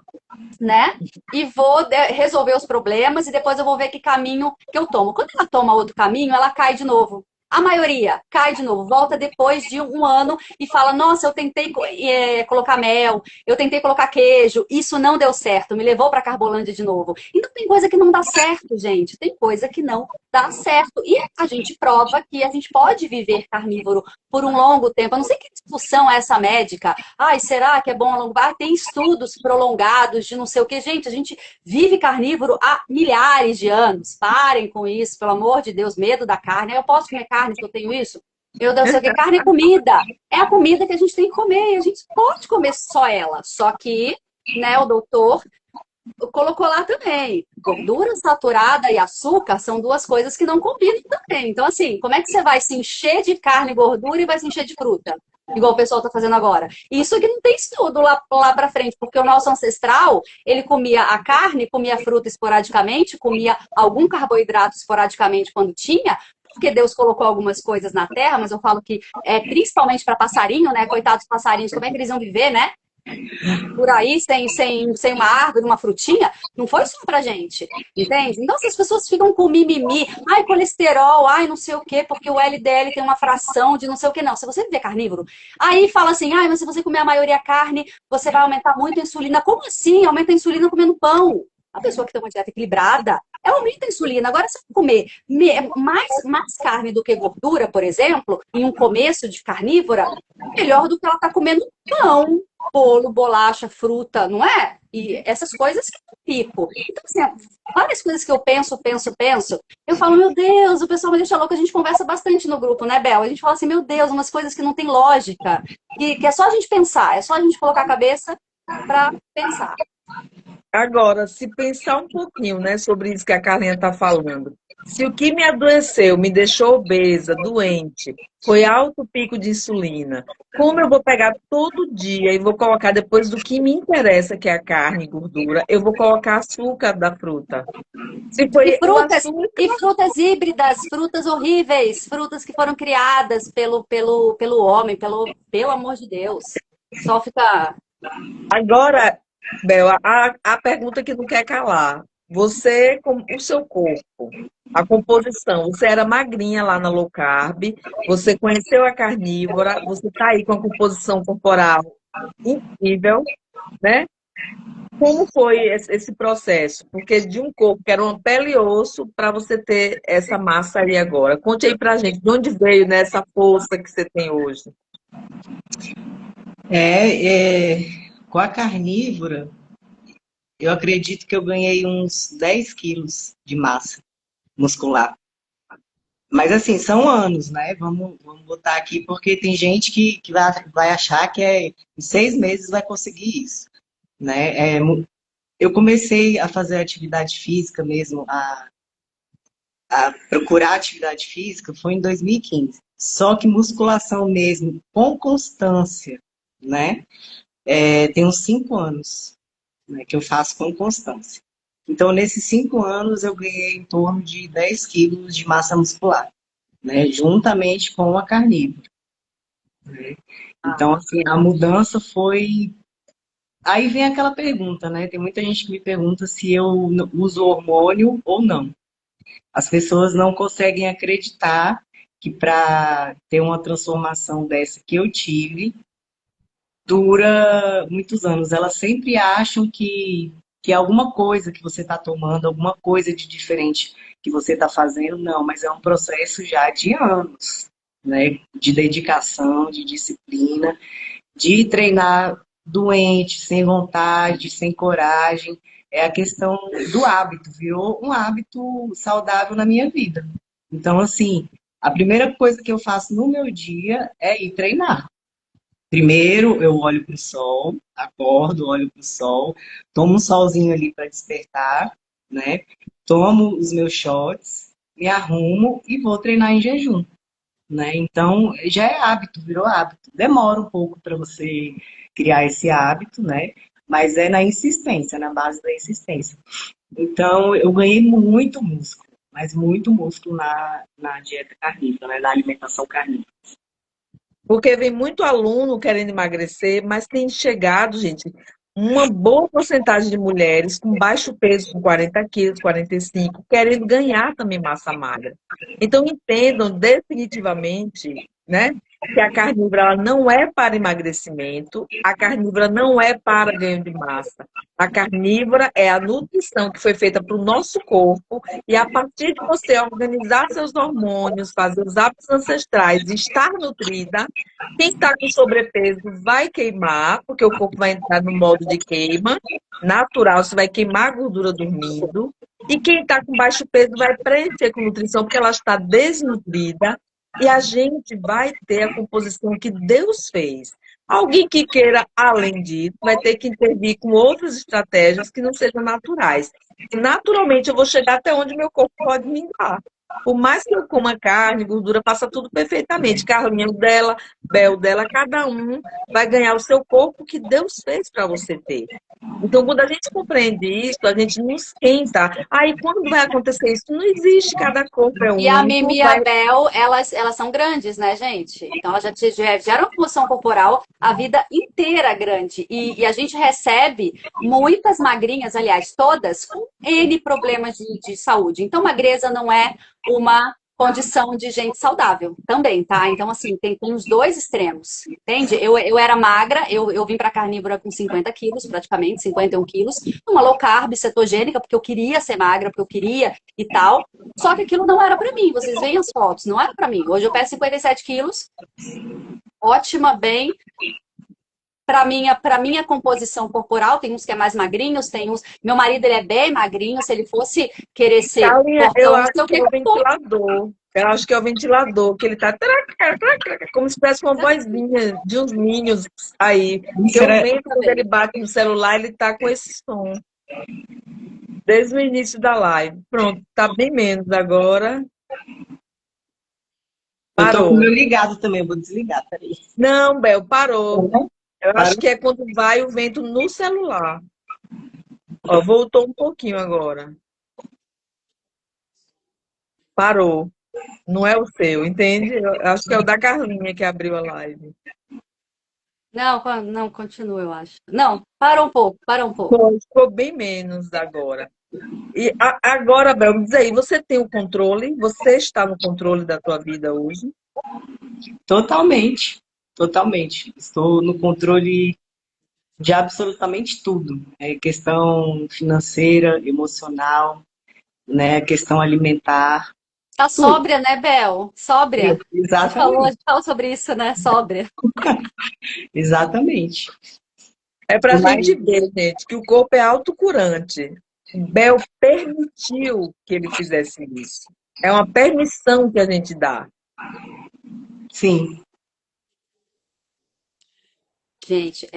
A: né? E vou resolver os problemas e depois eu vou ver que caminho que eu tomo. Quando ela toma outro caminho, ela cai de novo. A maioria cai de novo, volta depois de um ano e fala: nossa, eu tentei colocar mel, eu tentei colocar queijo, isso não deu certo, me levou para Carbolândia de novo. Então tem coisa que não dá certo, gente, tem coisa que não dá certo. E a gente prova que a gente pode viver carnívoro por um longo tempo. Eu não sei que discussão é essa médica. Ai, será que é bom a longo prazo? Tem estudos prolongados de não sei o que. Gente, a gente vive carnívoro há milhares de anos. Parem com isso, pelo amor de Deus, medo da carne. Eu posso comer carne se eu tenho isso? Meu Deus, sei o que carne é comida. É a comida que a gente tem que comer. E a gente pode comer só ela. Só que, né, o doutor colocou lá também. Gordura saturada e açúcar são duas coisas que não combinam também. Então, assim, como é que você vai se encher de carne e gordura e vai se encher de fruta? Igual o pessoal está fazendo agora. Isso que não tem estudo lá para frente, porque o nosso ancestral, ele comia a carne, comia a fruta esporadicamente, comia algum carboidrato esporadicamente quando tinha, porque Deus colocou algumas coisas na terra, mas eu falo que principalmente para passarinho, né? Coitados passarinhos, como é que eles vão viver, né? Por aí, sem uma árvore, uma frutinha, não foi só pra gente, entende? Então, se as pessoas ficam com mimimi, ai, colesterol, ai, não sei o quê, porque o LDL tem uma fração de não sei o quê, não. Se você viver carnívoro, aí fala assim, ai, mas se você comer a maioria carne, você vai aumentar muito a insulina. Como assim? Aumenta a insulina comendo pão. A pessoa que tem uma dieta equilibrada, ela aumenta a insulina. Agora, se eu comer mais carne do que gordura, por exemplo, em um começo de carnívora, é melhor do que ela tá comendo pão, bolo, bolacha, fruta, não é? E essas coisas que eu fico. Então, assim, várias coisas que eu penso, eu falo, meu Deus, o pessoal me deixa louca. A gente conversa bastante no grupo, né, Bel? A gente fala assim, meu Deus, umas coisas que não tem lógica, que é só a gente pensar, é só a gente colocar a cabeça para pensar.
B: Agora, se pensar um pouquinho, né, sobre isso que a Carlinha está falando. Se o que me adoeceu, me deixou obesa, doente, foi alto pico de insulina, como eu vou pegar todo dia e vou colocar depois do que me interessa, que é a carne e gordura, eu vou colocar açúcar da fruta. Se
A: E
B: foi o
A: frutas,
B: açúcar,
A: e frutas híbridas, frutas horríveis, frutas que foram criadas pelo homem, pelo amor de Deus. Só fica.
B: agora, Bel, a pergunta que não quer calar. Você, com o seu corpo, a composição, você era magrinha lá na low carb, você conheceu a carnívora, você está aí com a composição corporal incrível, né? Como foi esse processo? Porque de um corpo que era uma pele e osso para você ter essa massa aí agora. Conte aí pra gente, de onde veio, né, essa força que você tem hoje?
C: Com a carnívora, eu acredito que eu ganhei uns 10 quilos de massa muscular. Mas assim, são anos, né? Vamos botar aqui, porque tem gente que vai achar que em 6 meses vai conseguir isso, né? Eu comecei a fazer atividade física mesmo, a procurar atividade física, foi em 2015. Só que musculação mesmo, com constância, né? Tem uns 5 anos, né, que eu faço com constância. Então, nesses 5 anos, eu ganhei em torno de 10 quilos de massa muscular, né? Juntamente com a carnívora. Então, assim, a mudança foi. Aí vem aquela pergunta, né? Tem muita gente que me pergunta se eu uso hormônio ou não. As pessoas não conseguem acreditar que para ter uma transformação dessa que eu tive, dura muitos anos. Elas sempre acham que alguma coisa que você está tomando, alguma coisa de diferente que você está fazendo, não, mas é um processo já de anos, né? De dedicação, de disciplina, de treinar doente, sem vontade, sem coragem. É a questão do hábito, virou um hábito saudável na minha vida. Então, assim, a primeira coisa que eu faço no meu dia é ir treinar. Primeiro, eu olho para o sol, acordo, olho para o sol, tomo um solzinho ali para despertar, né? Tomo os meus shots, me arrumo e vou treinar em jejum, né? Então, já é hábito, virou hábito. Demora um pouco para você criar esse hábito, né? Mas é na insistência, na base da insistência. Então, eu ganhei muito músculo, mas muito músculo na dieta carnívora, né? Na alimentação carnívora.
B: Porque vem muito aluno querendo emagrecer, mas tem chegado, gente, uma boa porcentagem de mulheres com baixo peso, com 40 quilos, 45, querendo ganhar também massa magra. Então, entendam definitivamente, né, que a carnívora ela não é para emagrecimento, a carnívora não é para ganho de massa. A carnívora é a nutrição que foi feita para o nosso corpo e a partir de você organizar seus hormônios, fazer os hábitos ancestrais e estar nutrida, quem está com sobrepeso vai queimar, porque o corpo vai entrar no modo de queima natural, você vai queimar a gordura dormindo. E quem está com baixo peso vai preencher com nutrição, porque ela está desnutrida. E a gente vai ter a composição que Deus fez. Alguém que queira, além disso, vai ter que intervir com outras estratégias que não sejam naturais. E, naturalmente, eu vou chegar até onde meu corpo pode me dar. Por mais que eu coma carne, gordura, passa tudo perfeitamente. Carlinho dela, Bel dela, cada um vai ganhar o seu corpo que Deus fez para você ter. Então, quando a gente compreende isso, a gente não esquenta. Aí, quando vai acontecer isso? Não existe, cada corpo é
A: E a
B: único.
A: Mimi e a Bel, elas são grandes, né, gente? Então elas já geram função corporal a vida inteira grande. E a gente recebe muitas magrinhas, aliás, todas, com N problemas de saúde. Então, magreza não é uma condição de gente saudável também, tá? Então, assim, tem os dois extremos, entende? Eu era magra, eu vim pra carnívora com 50 quilos, praticamente, 51 quilos, uma low carb cetogênica, porque eu queria ser magra, porque eu queria e tal. Só que aquilo não era pra mim, vocês veem as fotos, não era pra mim. Hoje eu peso 57 quilos, ótima, bem. Para minha composição corporal, tem uns que é mais magrinhos, tem uns. Meu marido ele é bem magrinho, se ele fosse querer ser
B: Carlinha, eu
A: fortão, não
B: acho
A: sei o
B: que
A: que
B: é o
A: que eu vou.
B: ventilador. Eu acho que é o ventilador, que ele tá como se tivesse uma vozinha de uns ninhos aí. Que
C: Isso
B: eu
C: era,
B: vento quando ele bate no celular, ele tá com esse som. Desde o início da live. Pronto, tá bem menos agora.
C: eu tô com o
B: Parou.
C: meu ligado também, eu vou desligar, peraí.
B: Não, Bel, parou. Eu acho
C: Parou?
B: que é quando vai o vento no celular. Ó, voltou um pouquinho agora. Parou. Não é o seu, entende? Eu acho que é o da Carlinha que abriu a live.
A: Não, não, continua, eu acho. Não, para um pouco, para um pouco.
B: Ficou bem menos agora. E agora, Bel, me diz aí, você tem o controle? Você está no controle da tua vida hoje?
C: Totalmente, totalmente. Estou no controle de absolutamente tudo. É questão financeira, emocional, né? Questão alimentar,
A: Tá
C: tudo.
A: sóbria, né, Bel? Sóbria. A
C: Exatamente,
A: gente falou sobre isso, né? Sóbria.
C: exatamente.
B: É para a
C: Mas,
B: gente ver, gente, que o corpo é autocurante. Bel permitiu que ele fizesse isso. É uma permissão que a gente dá.
C: sim,
A: Gente,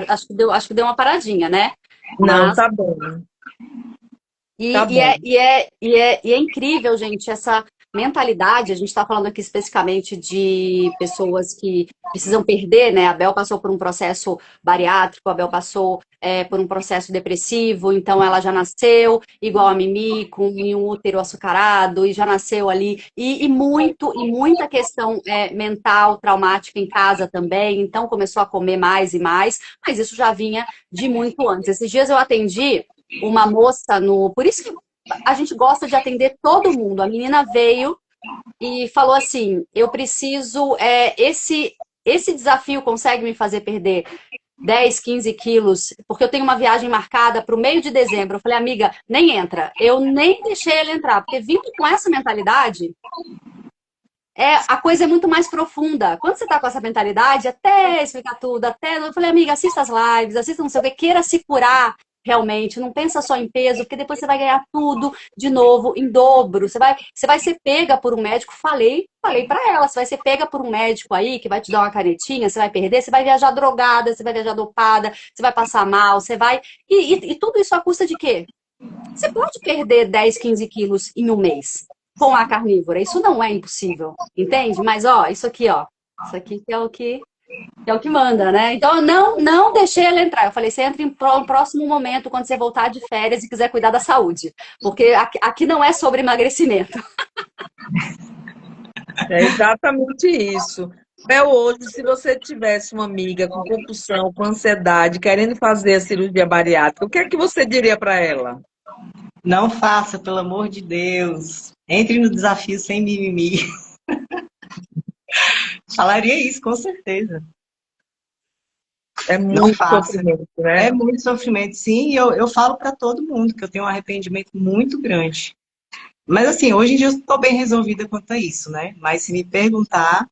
A: acho que deu uma paradinha, né?
B: Não,
A: Mas
B: tá bom, tá bom.
A: E é incrível, gente, essa mentalidade. A gente está falando aqui especificamente de pessoas que precisam perder, né? A Bel passou por um processo bariátrico, a Bel passou por um processo depressivo, então ela já nasceu igual a Mimi, com um útero açucarado, e já nasceu ali, e muita questão mental, traumática em casa também, então começou a comer mais e mais, mas isso já vinha de muito antes. Esses dias eu atendi uma moça no. Por isso que a gente gosta de atender todo mundo. A menina veio e falou assim: eu preciso. Esse desafio consegue me fazer perder 10, 15 quilos, porque eu tenho uma viagem marcada para o meio de dezembro. Eu falei, amiga, nem entra. Eu nem deixei ele entrar, porque vindo com essa mentalidade, a coisa é muito mais profunda. Quando você tá com essa mentalidade, até explicar tudo, até. Eu falei, amiga, assista as lives, assista não sei o que, queira se curar realmente. Não pensa só em peso, porque depois você vai ganhar tudo de novo, em dobro. Você vai ser pega por um médico. Falei para ela, você vai ser pega por um médico aí que vai te dar uma canetinha, você vai perder, você vai viajar drogada, você vai viajar dopada, você vai passar mal, você vai. E tudo isso à custa de quê? Você pode perder 10, 15 quilos em um mês com a carnívora. Isso não é impossível, entende? Mas, ó, isso aqui, ó. Isso aqui que é o que manda, né? Então, eu não deixei ela entrar. Eu falei, você entra em um próximo momento, quando você voltar de férias e quiser cuidar da saúde. Porque aqui não é sobre emagrecimento.
B: É exatamente isso. Bel, hoje, se você tivesse uma amiga com compulsão, com ansiedade, querendo fazer a cirurgia bariátrica, o que é que você diria para ela?
C: não faça, pelo amor de Deus. Entre no desafio sem mimimi. Falaria isso, com certeza.
B: É
C: Não
B: muito
C: faça.
B: sofrimento, né?
C: É muito sofrimento, sim, e eu falo para todo mundo que eu tenho um arrependimento muito grande. Mas assim, hoje em dia eu estou bem resolvida quanto a isso, né? Mas se me perguntar,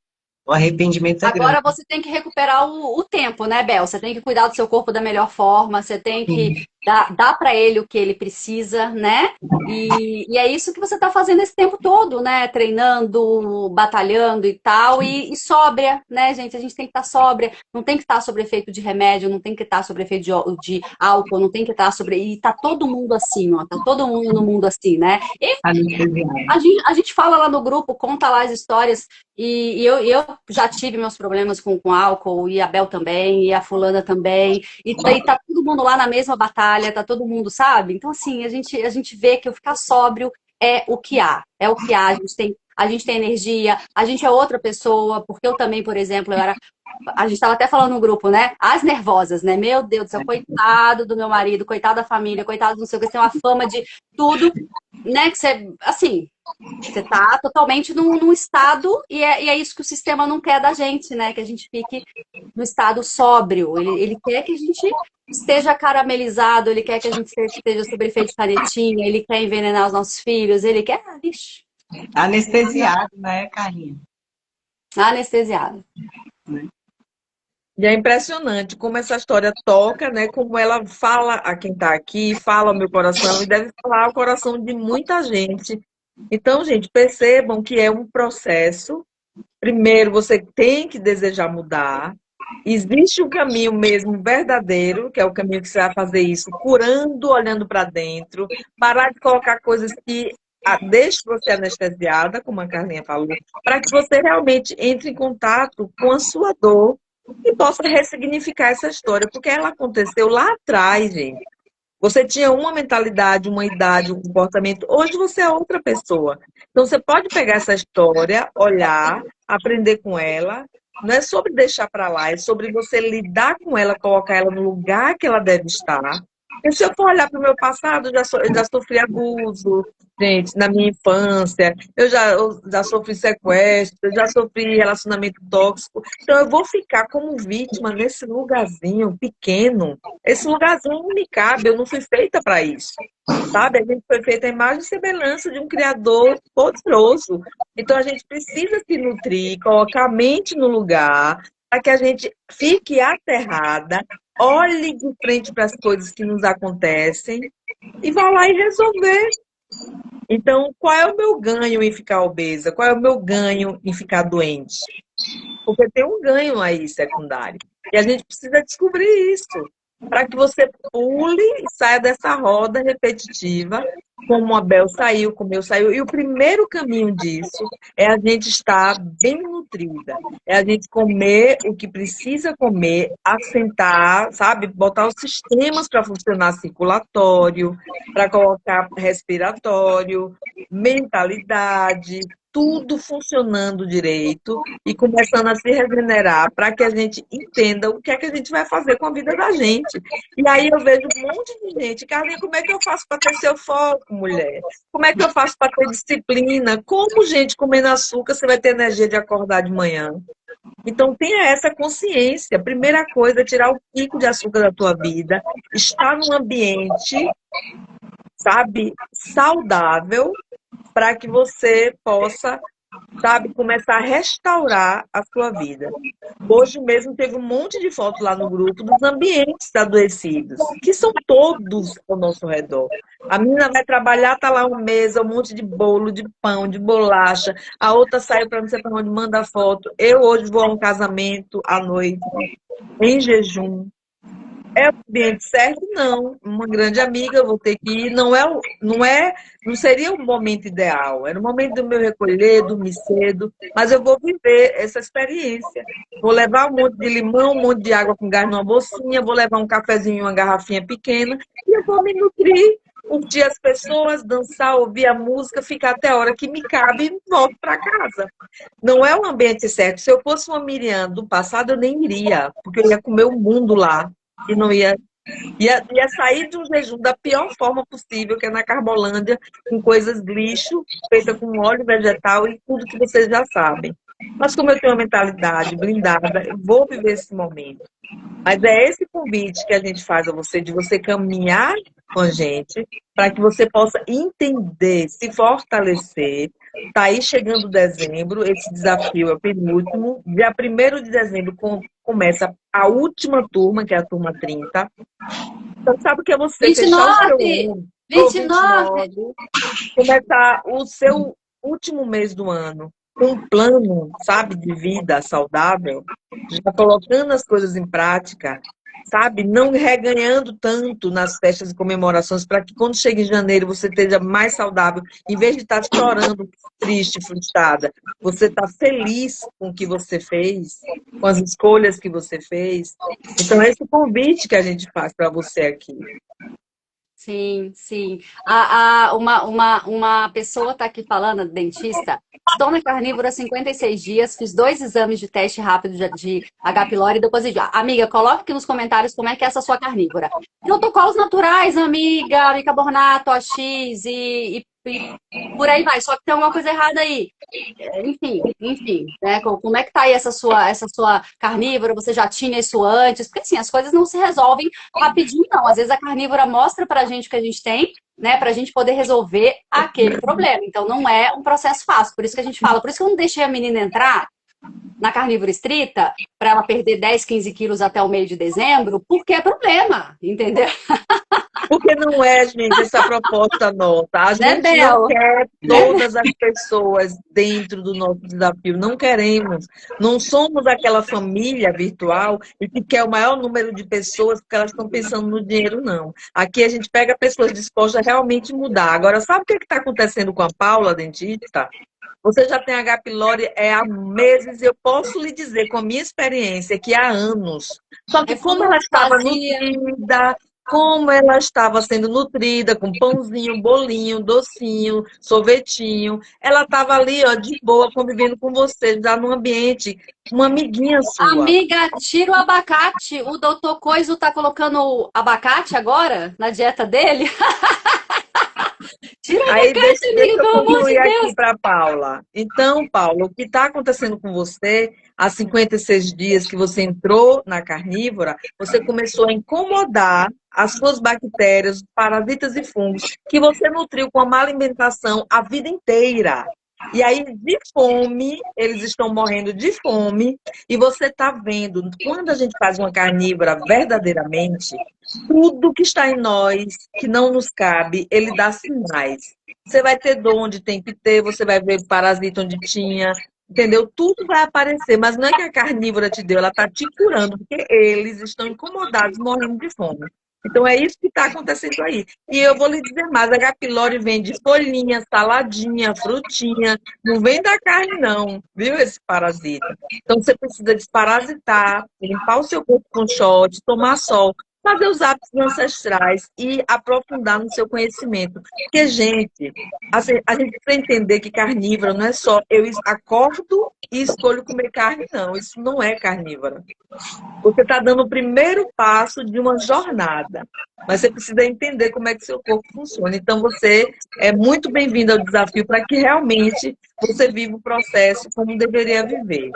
C: o arrependimento é grande.
A: Agora você tem que recuperar o tempo, né, Bel? Você tem que cuidar do seu corpo da melhor forma, você tem que
C: Sim.
A: dar para ele o que ele precisa, né? E é isso que você está fazendo esse tempo todo, né? Treinando, batalhando e tal, e sóbria, né, gente? A gente tem que estar sóbria, não tem que estar sob efeito de remédio, não tem que estar sob efeito de álcool, não tem que estar sobre. E tá todo mundo assim, ó, tá todo mundo no mundo assim, né?
C: Anestesiado.
A: A gente fala lá no grupo, conta lá as histórias, e eu já tive meus problemas com álcool, e a Bel também, e a fulana também, e tá todo mundo lá na mesma batalha, tá todo mundo, sabe? Então, assim, a gente vê que o ficar sóbrio é o que há, a gente tem energia, a gente é outra pessoa, porque eu também, por exemplo, a gente estava até falando no grupo, né? As nervosas, né? Meu Deus do céu, coitado do meu marido, coitado da família, coitado do não sei o que, você tem uma fama de tudo, né? Que você, assim, você tá totalmente num estado, e é isso que o sistema não quer da gente, né? Que a gente fique no estado sóbrio. Ele quer que a gente esteja caramelizado, ele quer que a gente esteja sob efeito de canetinha, ele quer envenenar os nossos filhos, ele quer, ixi,
C: Anestesiado, né, Carlinhos?
A: anestesiado.
B: E é impressionante como essa história toca, né? Como ela fala a quem está aqui, fala ao meu coração e deve falar ao coração de muita gente. Então, gente, percebam que é um processo. Primeiro, você tem que desejar mudar. Existe um caminho mesmo verdadeiro, que é o caminho que você vai fazer isso, curando, olhando para dentro, parar de colocar coisas que deixem você anestesiada, como a Carlinha falou, para que você realmente entre em contato com a sua dor e possa ressignificar essa história, porque ela aconteceu lá atrás, gente. Você tinha uma mentalidade, uma idade, um comportamento. Hoje você é outra pessoa. Então você pode pegar essa história, olhar, aprender com ela. Não é sobre deixar para lá, é sobre você lidar com ela, colocar ela no lugar que ela deve estar. Porque se eu for olhar para o meu passado, eu já sofri abuso, gente, na minha infância, eu já sofri sequestro, eu já sofri relacionamento tóxico. Então eu vou ficar como vítima nesse lugarzinho pequeno. Esse lugarzinho não me cabe, eu não fui feita para isso. Sabe? A gente foi feita a imagem e semelhança de um Criador poderoso. Então a gente precisa se nutrir, colocar a mente no lugar, para que a gente fique aterrada olhe de frente para as coisas que nos acontecem e vá lá e resolver. Então, qual é o meu ganho em ficar obesa? Qual é o meu ganho em ficar doente? Porque tem um ganho aí secundário. E a gente precisa descobrir isso, para que você pule e saia dessa roda repetitiva, como a Bel saiu, como eu saiu. E o primeiro caminho disso é a gente estar bem nutrida, é a gente comer o que precisa comer, assentar, sabe? Botar os sistemas para funcionar circulatório, para colocar respiratório, mentalidade, tudo funcionando direito e começando a se regenerar para que a gente entenda o que é que a gente vai fazer com a vida da gente. E aí eu vejo um monte de gente, Carlinhos, como é que eu faço para ter seu foco, mulher? Como é que eu faço para ter disciplina? Como, gente, comendo açúcar, você vai ter energia de acordar de manhã? Então, tenha essa consciência. Primeira coisa, tirar o pico de açúcar da tua vida, estar num ambiente, sabe, saudável, para que você possa, sabe, começar a restaurar a sua vida. Hoje mesmo teve um monte de fotos lá no grupo dos ambientes adoecidos, que são todos ao nosso redor. A menina vai trabalhar, tá lá uma mesa, um monte de bolo, de pão, de bolacha. A outra saiu para não sei para onde, manda foto. Eu hoje vou a um casamento à noite, em jejum. É o ambiente certo? Não. Uma grande amiga, eu vou ter que ir. Não seria o momento ideal. Era o momento do meu recolher, dormir cedo, mas eu vou viver essa experiência. Vou levar um monte de limão, um monte de água com gás numa bolsinha, vou levar um cafezinho em uma garrafinha pequena e eu vou me nutrir, curtir as pessoas, dançar, ouvir a música, ficar até a hora que me cabe e volto para casa. Não é o ambiente certo. Se eu fosse uma Miriam do passado, eu nem iria, porque eu ia comer o mundo lá e não ia sair de um jejum da pior forma possível, que é na Carbolândia, com coisas lixo, feita com óleo vegetal e tudo que vocês já sabem. Mas como eu tenho uma mentalidade blindada, eu vou viver esse momento. Mas é esse convite que a gente faz a você, de você caminhar com a gente, para que você possa entender, se fortalecer. Está aí chegando dezembro, esse desafio é o penúltimo. Dia 1º de dezembro começa a última turma, que é a turma 30. Então, sabe o que é você fechar o seu
A: 29!
B: ano, ou
A: 29!
B: começar o seu último mês do ano com um plano, sabe, de vida saudável, já colocando as coisas em prática, sabe, não reganhando tanto nas festas e comemorações, para que quando chega em janeiro você esteja mais saudável, em vez de estar chorando, triste, frustrada, você está feliz com o que você fez, com as escolhas que você fez. Então, é esse convite que a gente faz para você aqui.
A: Sim, sim. Uma pessoa está aqui falando, dentista. Estou na carnívora há 56 dias, fiz 2 exames de teste rápido de H. pylori e deu positivo. Amiga, coloque aqui nos comentários como é que é essa sua carnívora. Protocolos naturais, amiga, bicarbonato, OX e por aí vai. Só que tem alguma coisa errada aí. Enfim, né? Como é que tá aí essa sua carnívora? Você já tinha isso antes? Porque assim, as coisas não se resolvem rapidinho, não. Às vezes a carnívora mostra pra gente o que a gente tem, né? Pra gente poder resolver aquele problema. Então não é um processo fácil. Por isso que a gente fala, por isso que eu não deixei a menina entrar na carnívora estrita para ela perder 10, 15 quilos até o meio de dezembro, porque é problema, entendeu?
B: Porque não é, gente, essa proposta nossa. A
A: Né,
B: gente
A: Bel?
B: não quer todas as pessoas dentro do nosso desafio. Não queremos. Não somos aquela família virtual e que quer o maior número de pessoas porque elas estão pensando no dinheiro, não. Aqui a gente pega pessoas dispostas a realmente mudar. Agora, sabe o que está acontecendo com a Paula, dentista? Você já tem H. pylori há meses, eu posso lhe dizer, com a minha experiência, que há anos. Só que como ela estava nutrida, como ela estava sendo nutrida, com pãozinho, bolinho, docinho, sorvetinho, ela estava ali, ó, de boa, convivendo com você, já num ambiente, uma amiguinha sua.
A: Amiga, tira o abacate. O doutor Coiso tá colocando abacate agora na dieta dele? Tira o
B: Aí
A: abacate,
B: deixa
A: amiga,
B: eu
A: pelo amor de
B: concluir
A: Deus.
B: aqui para Paula. Então, Paula, o que está acontecendo com você, há 56 dias que você entrou na carnívora, você começou a incomodar as suas bactérias, parasitas e fungos, que você nutriu com a má alimentação a vida inteira. E aí, de fome, eles estão morrendo de fome, e você está vendo, quando a gente faz uma carnívora verdadeiramente, tudo que está em nós, que não nos cabe, ele dá sinais. Você vai ter dor onde tem que ter, você vai ver parasita onde tinha, entendeu? Tudo vai aparecer, mas não é que a carnívora te deu, ela está te curando, porque eles estão incomodados, morrendo de fome. Então é isso que está acontecendo aí. E eu vou lhe dizer mais, a H. pylori vem de folhinha, saladinha, frutinha, não vem da carne não, viu, esse parasita. Então você precisa desparasitar, limpar o seu corpo com shot, tomar sol, fazer os hábitos ancestrais e aprofundar no seu conhecimento. Porque, gente, a gente precisa entender que carnívora não é só eu acordo e escolho comer carne, não. Isso não é carnívora. Você está dando o primeiro passo de uma jornada, mas você precisa entender como é que seu corpo funciona. Então, você é muito bem-vindo ao desafio para que realmente você viva o processo como deveria viver.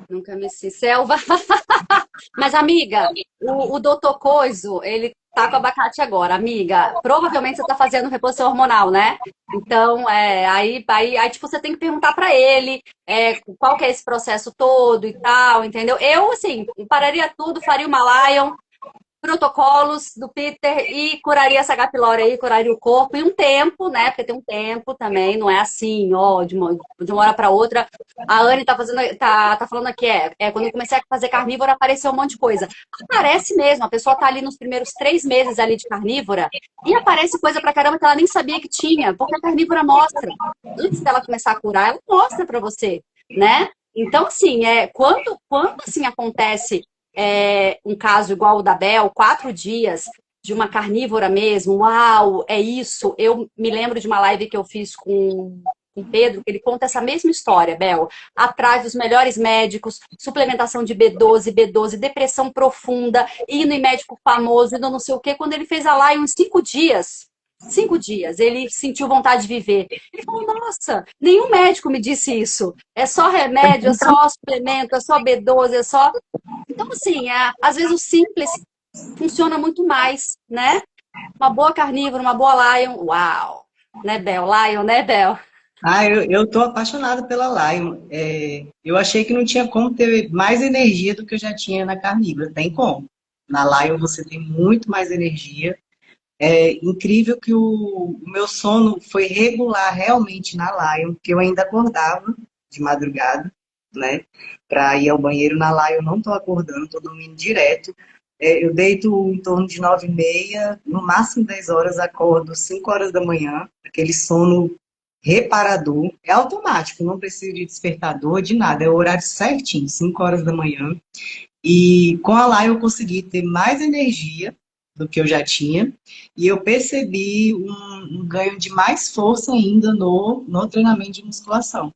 A: Nunca me se selva. Mas, amiga, o doutor Coiso, ele tá com abacate agora, amiga. Provavelmente você tá fazendo reposição hormonal, né? Então, tipo, você tem que perguntar pra ele qual que é esse processo todo e tal, entendeu? Eu, assim, pararia tudo, faria uma Lion, protocolos do Peter e curaria essa H. pylori aí, curaria o corpo em um tempo, né? Porque tem um tempo também, não é assim, ó, de uma hora para outra. A Anne tá falando aqui, quando eu comecei a fazer carnívora, apareceu um monte de coisa. Aparece mesmo, a pessoa tá ali nos primeiros 3 meses ali de carnívora e aparece coisa pra caramba que ela nem sabia que tinha, porque a carnívora mostra. Antes dela começar a curar, ela mostra pra você, né? Então, assim, quando assim acontece um caso igual o da Bel, 4 dias de uma carnívora mesmo, uau, é isso. Eu me lembro de uma live que eu fiz com o Pedro, que ele conta essa mesma história, Bel, atrás dos melhores médicos, suplementação de B12, depressão profunda, indo em médico famoso, indo não sei o quê, quando ele fez a live uns 5 dias. 5 dias, ele sentiu vontade de viver. Ele falou, nossa, nenhum médico me disse isso. É só remédio, é só suplemento, é só B12, é só. Então, assim, às vezes o simples funciona muito mais, né? Uma boa carnívora, uma boa Lion, uau! Né, Bel? Lion, né, Bel?
C: Ah, eu tô apaixonada pela Lion. Eu achei que não tinha como ter mais energia do que eu já tinha na carnívora. Tem como. Na Lion você tem muito mais energia. É incrível que o meu sono foi regular realmente na Lion, porque eu ainda acordava de madrugada, né? Para ir ao banheiro na Lion, eu não tô acordando, tô dormindo direto. Eu deito em torno de 9h30, no máximo 10 horas, acordo 5 horas da manhã, aquele sono reparador, é automático, não precisa de despertador, de nada, é o horário certinho, 5 horas da manhã. E com a Lion eu consegui ter mais energia do que eu já tinha, e eu percebi um ganho de mais força ainda no treinamento de musculação,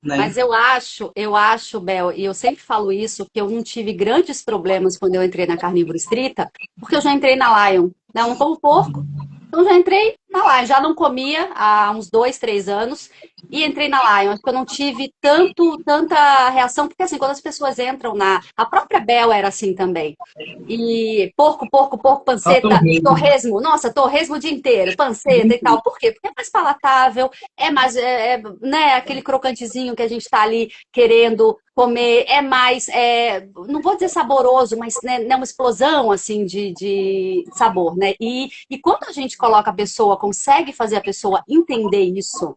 C: né?
A: Mas eu acho, Bel, e eu sempre falo isso, que eu não tive grandes problemas quando eu entrei na carnívora estrita, porque eu já entrei na Lion, né? Eu não como porco, então já entrei na Lion, já não comia há uns 2, 3 anos e entrei na Lion. Acho que eu não tive tanta reação, porque assim, quando as pessoas entram a própria Bel era assim também. E porco, panceta, torresmo. Nossa, torresmo o dia inteiro, panceta e tal. Por quê? Porque é mais palatável, né, aquele crocantezinho que a gente tá ali querendo comer, é mais, não vou dizer saboroso, mas né, uma explosão assim de sabor, né? E quando a gente coloca a pessoa, consegue fazer a pessoa entender isso.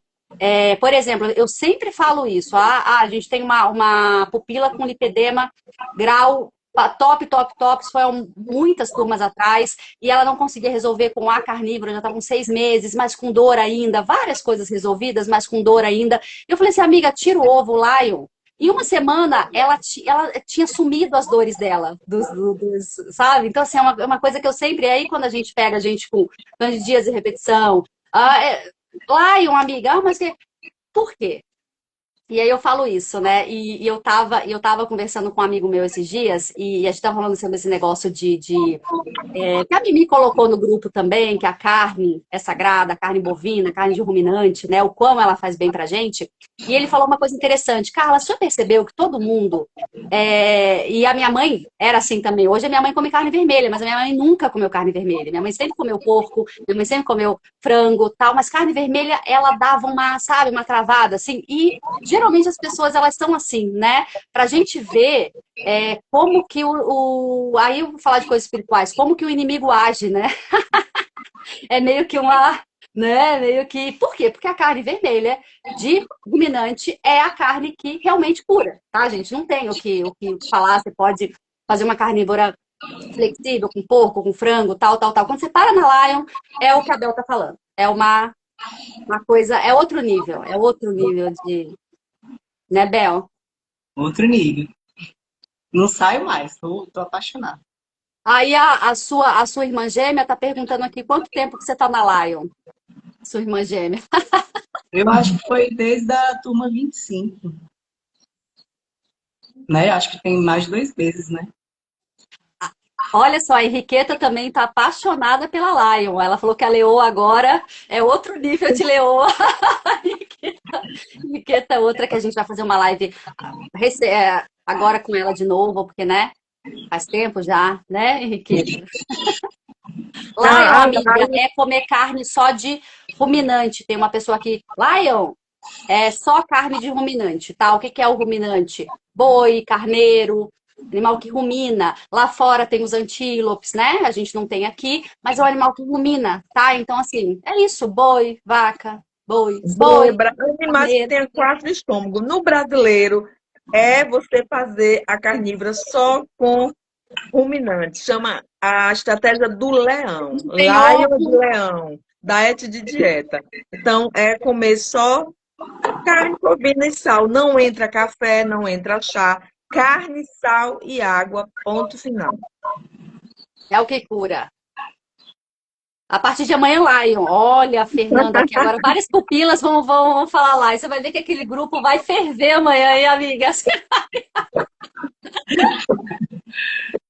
A: Por exemplo, eu sempre falo isso. A gente tem uma pupila com lipedema, grau top, isso foi muitas turmas atrás, e ela não conseguia resolver com a carnívora, já estavam 6 meses, mas com dor ainda, várias coisas resolvidas, mas com dor ainda. Eu falei assim, amiga, tira o ovo, Lion. Em uma semana, ela tinha sumido as dores dela, sabe? Então, assim, é uma coisa que eu sempre... Aí, quando a gente pega a gente com dias de repetição, Lion, amiga, mas por quê? E aí eu falo isso, né? E eu tava conversando com um amigo meu esses dias, e a gente tava falando sobre esse negócio que a Mimi colocou no grupo também, que a carne é sagrada, a carne bovina, a carne de ruminante, né? O quão ela faz bem pra gente. E ele falou uma coisa interessante. Carla, você já percebeu que todo mundo. E a minha mãe era assim também. Hoje a minha mãe come carne vermelha, mas a minha mãe nunca comeu carne vermelha. Minha mãe sempre comeu porco, minha mãe sempre comeu frango, tal, mas carne vermelha ela dava uma, sabe, uma travada assim. E geralmente as pessoas elas são assim, né? Pra gente ver como que aí eu vou falar de coisas espirituais, como que o inimigo age, né? É meio que uma, né? Meio que, por quê? Porque a carne vermelha de ruminante é a carne que realmente cura, tá, gente? Não tem o que falar, você pode fazer uma carnívora flexível com porco, com frango, tal, tal, tal. Quando você para na Lion, é o que a Bel tá falando. É uma coisa, é outro nível de, né, Bel?
C: Outro nível. Não saio mais, tô apaixonada.
A: Aí a sua irmã gêmea tá perguntando aqui quanto tempo que você tá na Lion, sua irmã gêmea.
C: Eu acho que foi desde a turma 25, né? Acho que tem mais de 2 meses, né?
A: Olha só, a Henriqueta também tá apaixonada pela Lion. Ela falou que a Leoa agora é outro nível de Leoa. Henriqueta é outra que a gente vai fazer uma live agora com ela de novo, porque, né? Faz tempo já, né, Henriqueta? Lion,
B: Ah,
A: amiga, é comer carne só de ruminante. Tem uma pessoa aqui, Lion, é só carne de ruminante, tá? O que que é o ruminante? Boi, carneiro, animal que rumina. Lá fora tem os antílopes, né? A gente não tem aqui, mas é um animal que rumina, tá? Então, assim, é isso: boi, vaca, boi,
B: zebra, animais que
A: carneiro.
B: têm 4 estômagos. No brasileiro, você fazer a carnívora só com ruminante. Chama a estratégia do leão.
A: Tem
B: Lion de
A: ovo.
B: leão. Diet de dieta. Então, é comer só carne, bovina e sal. Não entra café, não entra chá. Carne, sal e água. Ponto final.
A: É o que cura. A partir de amanhã, Lion. Olha, a Fernanda aqui agora. Várias pupilas vão falar lá. E você vai ver que aquele grupo vai ferver amanhã, hein, amigas?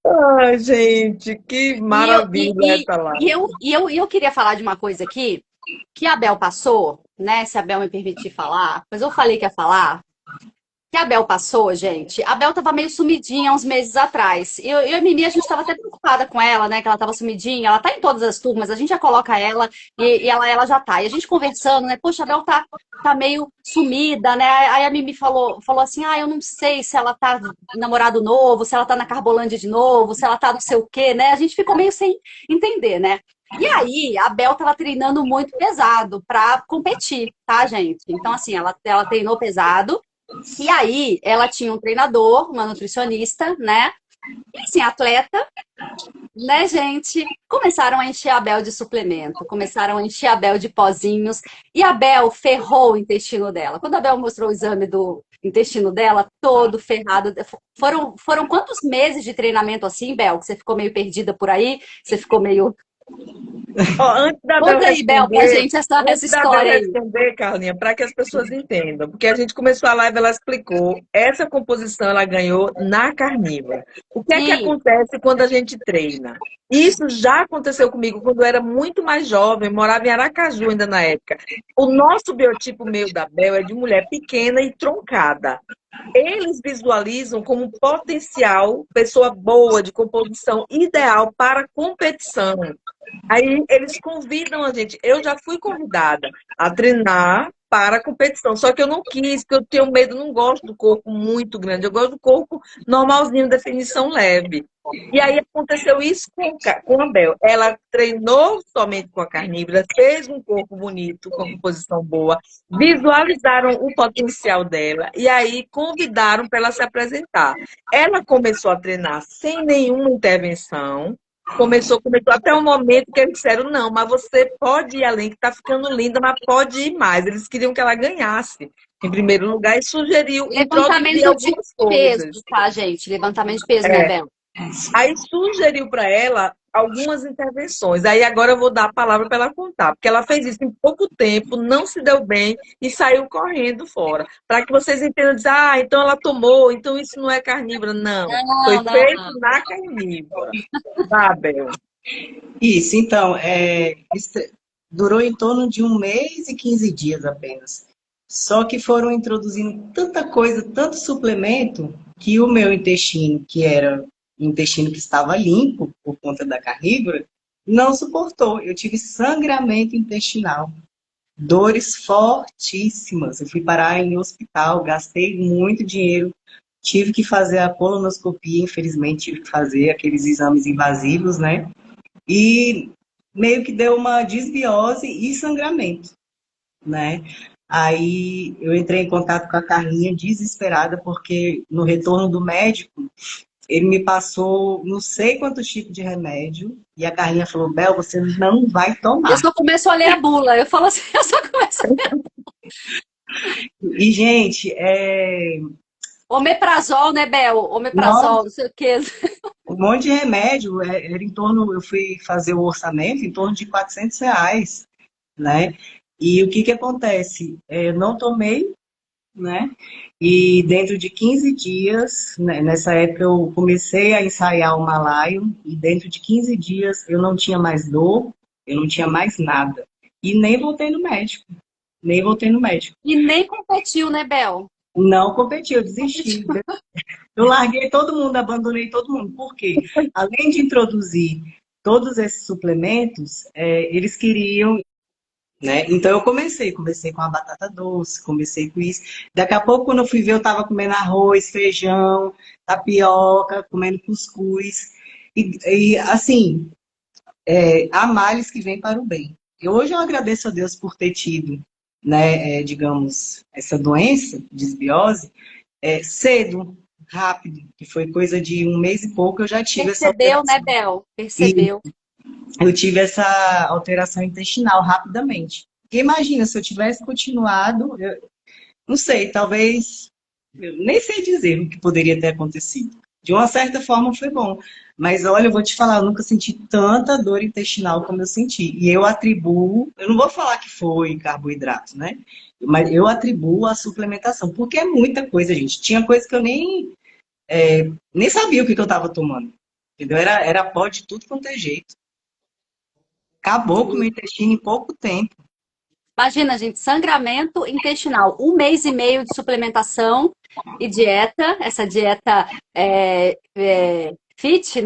B: Ai, gente, que
A: E eu,
B: maravilha essa live.
A: eu queria falar de uma coisa aqui que a Bel passou, né? Se a Bel me permitir falar, mas eu falei que ia falar. Que a Bel passou, gente. A Bel tava meio sumidinha uns meses atrás. Eu e a Mimi, a gente tava até preocupada com ela, né? Que ela tava sumidinha. Ela tá em todas as turmas, a gente já coloca ela e ela já tá. E a gente conversando, né? Poxa, a Bel tá meio sumida, né? Aí a Mimi falou assim: ah, eu não sei se ela tá namorado novo, se ela tá na Carbolândia de novo, se ela tá não sei o quê, né? A gente ficou meio sem entender, né? E aí, a Bel tava treinando muito pesado pra competir, tá, gente? Então, assim, ela treinou pesado. E aí, ela tinha um treinador, uma nutricionista, né? E assim, atleta, né, gente? Começaram a encher a Bel de suplemento, começaram a encher a Bel de pozinhos, e a Bel ferrou o intestino dela. Quando a Bel mostrou o exame do intestino dela, todo ferrado. Foram quantos meses de treinamento assim, Bel? Que você ficou meio perdida por aí? Você ficou meio.
B: Ó, antes da Bel
A: Conta aí, Bel, pra
B: responder,
A: gente essa
B: antes da Bel
A: história aí.
B: responder, Carlinha, para que as pessoas entendam, porque a gente começou a live, ela explicou, essa composição ela ganhou na carnívora. O que é que
A: E
B: acontece quando a gente treina? Isso já aconteceu comigo quando eu era muito mais jovem, morava em Aracaju ainda na época. O nosso biotipo meio da Bel é de mulher pequena e troncada. Eles visualizam como potencial pessoa boa, de composição ideal para competição. Aí eles convidam a gente. Eu já fui convidada a treinar para a competição, só que eu não quis, porque eu tenho medo, não gosto do corpo muito grande, eu gosto do corpo normalzinho, definição leve. E aí aconteceu isso com a Bel. Ela treinou somente com a carnívora, fez um corpo bonito, com a composição boa, visualizaram o potencial dela e aí convidaram para ela se apresentar. Ela começou a treinar sem nenhuma intervenção. Começou até o momento que eles disseram, não, mas você pode ir além, que tá ficando linda, mas pode ir mais. Eles queriam que ela ganhasse, em primeiro lugar, e sugeriu introduzir
A: levantamento de
B: algumas
A: peso,
B: coisas.
A: tá, gente? Levantamento de peso, né,
B: É,
A: Bel?
B: Aí sugeriu para ela algumas intervenções. Aí agora eu vou dar a palavra para ela contar, porque ela fez isso em pouco tempo, não se deu bem e saiu correndo fora. Para que vocês entendam, dizer, ah, então ela tomou, então isso não é carnívora. Não, foi
A: Não, não,
B: feito
A: não.
B: na carnívora. Tá, Bel?
C: Isso, então, durou em torno de 1 mês e 15 dias apenas. Só que foram introduzindo tanta coisa, tanto suplemento, que o meu intestino, que era o intestino que estava limpo por conta da carnívora, não suportou. Eu tive sangramento intestinal, dores fortíssimas. Eu fui parar em hospital, gastei muito dinheiro, tive que fazer a colonoscopia, infelizmente tive que fazer aqueles exames invasivos, né? E meio que deu uma desbiose e sangramento, né? Aí eu entrei em contato com a Carlinha desesperada, porque no retorno do médico, ele me passou não sei quantos tipos de remédio, e a Carlinha falou, Bel, você não vai
A: Eu
C: tomar.
A: só começo a ler a bula. Eu falo assim, eu só começo a ler.
C: E, gente,
A: Omeprazol, né, Bel?
C: nossa,
A: Omeprazol, não sei o quê.
C: um monte de remédio, era em torno, eu fui fazer o orçamento, em torno de R$ 400, né? E o que que acontece? Eu não tomei, né? E dentro de 15 dias, né, nessa época eu comecei a ensaiar o malaio, e dentro de 15 dias eu não tinha mais dor, eu não tinha mais nada. E nem voltei no médico, nem voltei no médico.
A: E nem competiu, né, Bel?
C: Não competi, eu desisti. Eu larguei todo mundo, abandonei todo mundo. Por quê? Além de introduzir todos esses suplementos, eles queriam, né? Então eu comecei com a batata doce, comecei com isso. Daqui a pouco, quando eu fui ver, eu estava comendo arroz, feijão, tapioca, comendo cuscuz. E assim, há males que vêm para o bem. E hoje eu agradeço a Deus por ter tido, né, digamos, essa doença, desbiose, cedo, rápido, que foi coisa de 1 mês e pouco, eu já tive essa
A: Percebeu, né,
C: alteração.
A: Bel?
C: E
A: Percebeu.
C: eu tive essa alteração intestinal rapidamente. Porque imagina, se eu tivesse continuado, eu não sei, talvez, eu nem sei dizer o que poderia ter acontecido. De uma certa forma foi bom. Mas olha, eu vou te falar, eu nunca senti tanta dor intestinal como eu senti. E eu atribuo, eu não vou falar que foi carboidrato, né? Mas eu atribuo a suplementação, porque é muita coisa, gente. Tinha coisa que eu nem sabia o que eu estava tomando. Entendeu? Era pó de tudo quanto é jeito. Acabou com o meu intestino em pouco tempo.
A: Imagina, gente, sangramento intestinal, 1 mês e meio de suplementação e dieta, essa dieta fit,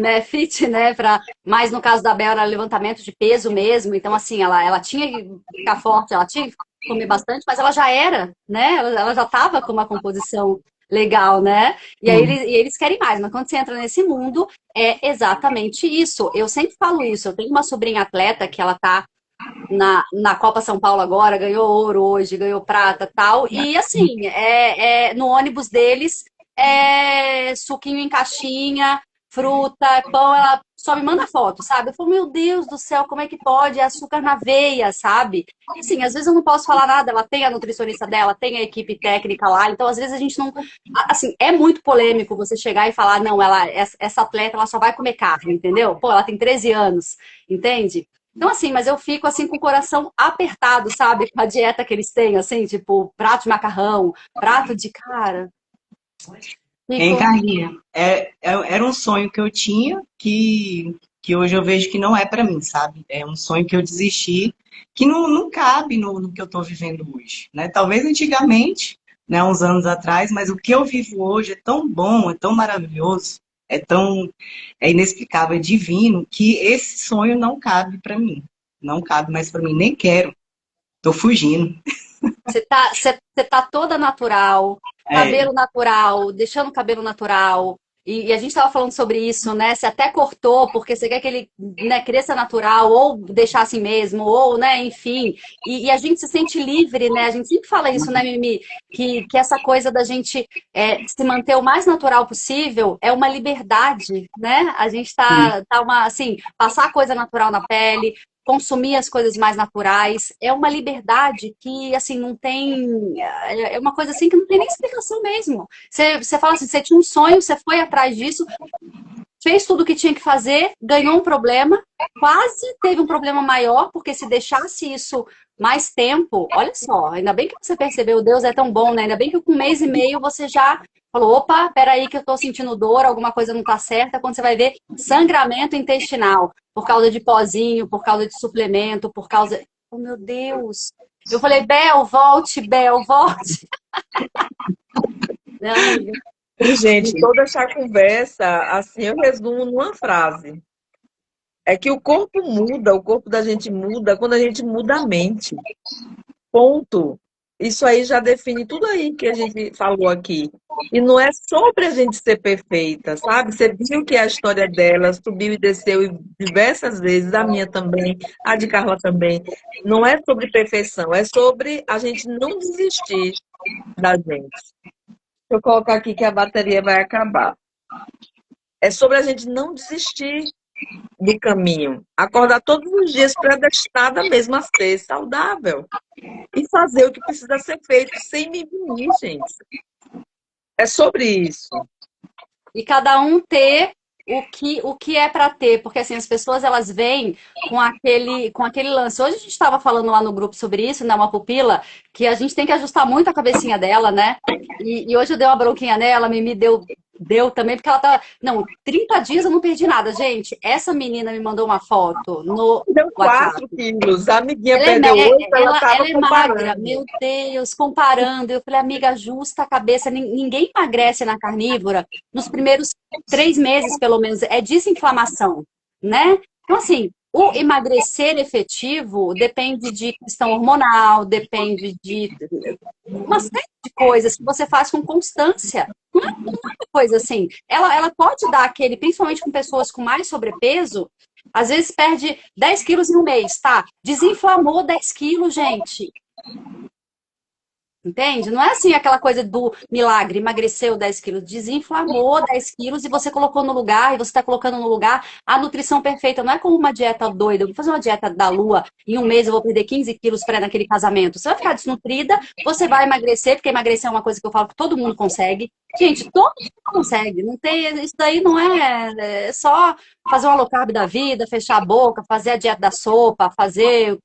A: né, para mais no caso da Bel era levantamento de peso mesmo, então assim, ela tinha que ficar forte, ela tinha que comer bastante, mas ela já era, né, ela já estava com uma composição legal, né, e aí
C: Hum.
A: eles querem mais, mas quando você entra nesse mundo, é exatamente isso, eu sempre falo isso, eu tenho uma sobrinha atleta que ela tá na Copa São Paulo agora, ganhou ouro hoje, ganhou prata tal. E assim, no ônibus deles é suquinho em caixinha, fruta, pão, ela só me manda foto, sabe? Eu falo, meu Deus do céu, como é que pode? É açúcar na veia, sabe? E assim, às vezes eu não posso falar nada, ela tem a nutricionista dela, tem a equipe técnica lá, então às vezes a gente não. Assim, é muito polêmico você chegar e falar, não, essa atleta, ela só vai comer carne, entendeu? Pô, ela tem 13 anos, entende? Então, assim, mas eu fico assim com o coração apertado, sabe? Com a dieta que eles têm, assim, tipo, prato de macarrão, prato de cara.
C: Em
A: Fico.
C: Carlinha, era um sonho que eu tinha que hoje eu vejo que não é para mim, sabe? É um sonho que eu desisti, que não cabe no que eu estou vivendo hoje, né? Talvez antigamente, né, uns anos atrás, mas o que eu vivo hoje é tão bom, é tão maravilhoso, é inexplicável, é divino, que esse sonho não cabe para mim. Não cabe mais para mim, nem quero. Tô fugindo.
A: Você tá toda natural,
C: É,
A: cabelo natural, deixando o cabelo natural. E a gente estava falando sobre isso, né? Você até cortou porque você quer que ele, né, cresça natural, ou deixar assim mesmo, ou, né, enfim. E a gente se sente livre, né? A gente sempre fala isso, né, Mimi? Que essa coisa da gente se manter o mais natural possível é uma liberdade, né? A gente tá uma, assim, passar a coisa natural na pele, consumir as coisas mais naturais. É uma liberdade que, assim, não tem. É uma coisa assim que não tem nem explicação mesmo. Você fala assim, você tinha um sonho, você foi atrás disso, fez tudo o que tinha que fazer, ganhou um problema, quase teve um problema maior, porque se deixasse isso mais tempo, olha só, ainda bem que você percebeu, Deus é tão bom, né? Ainda bem que com um mês e meio você já falou, opa, peraí que eu tô sentindo dor, alguma coisa não tá certa, quando você vai ver sangramento intestinal, por causa de pozinho, por causa de suplemento, por causa... Oh, meu Deus! Eu falei, Bel, volte, Bel, volte. Não, amiga.
B: E, gente, toda essa conversa, assim, eu resumo numa frase. É que o corpo muda, o corpo da gente muda quando a gente muda a mente. Ponto. Isso aí já define tudo aí que a gente falou aqui. E não é sobre a gente ser perfeita, sabe? Você viu que a história dela subiu e desceu diversas vezes, a minha também, a de Carla também. Não é sobre perfeição, é sobre a gente não desistir da gente. Deixa eu colocar aqui que a bateria vai acabar. É sobre a gente não desistir do caminho. Acordar todos os dias predestinada mesmo a ser saudável. E fazer o que precisa ser feito sem mimimi, gente. É sobre isso.
A: E cada um ter o que é para ter, porque assim, as pessoas elas vêm com aquele lance. Hoje a gente estava falando lá no grupo sobre isso, né, uma pupila, que a gente tem que ajustar muito a cabecinha dela, né? E hoje eu dei uma bronquinha nela, a Mimi deu também, porque ela tá. Não, 30 dias eu não perdi nada, gente. Essa menina me mandou uma foto no
B: Deu
A: WhatsApp.
B: 4 quilos. A amiguinha
A: Ela
B: perdeu 8, ela estava
A: ela é magra,
B: comparando.
A: meu Deus, comparando. Eu falei, amiga, ajusta a cabeça. Ninguém emagrece na carnívora nos primeiros 3 meses, pelo menos. É desinflamação, né? Então, assim, o emagrecer efetivo depende de questão hormonal, depende de uma série de coisas que você faz com constância. Não é uma coisa assim. Ela pode dar aquele, principalmente com pessoas com mais sobrepeso, às vezes perde 10 quilos em um mês, tá? Desinflamou 10 quilos, gente. Entende? Não é assim aquela coisa do milagre, emagreceu 10 quilos, desinflamou 10 quilos e você colocou no lugar, e você está colocando no lugar a nutrição perfeita. Não é como uma dieta doida, eu vou fazer uma dieta da lua, em um mês eu vou perder 15 quilos para naquele casamento. Você vai ficar desnutrida, você vai emagrecer, porque emagrecer é uma coisa que eu falo que todo mundo consegue. Gente, todo mundo consegue. Não tem, isso daí não é só fazer uma low carb da vida, fechar a boca, fazer a dieta da sopa,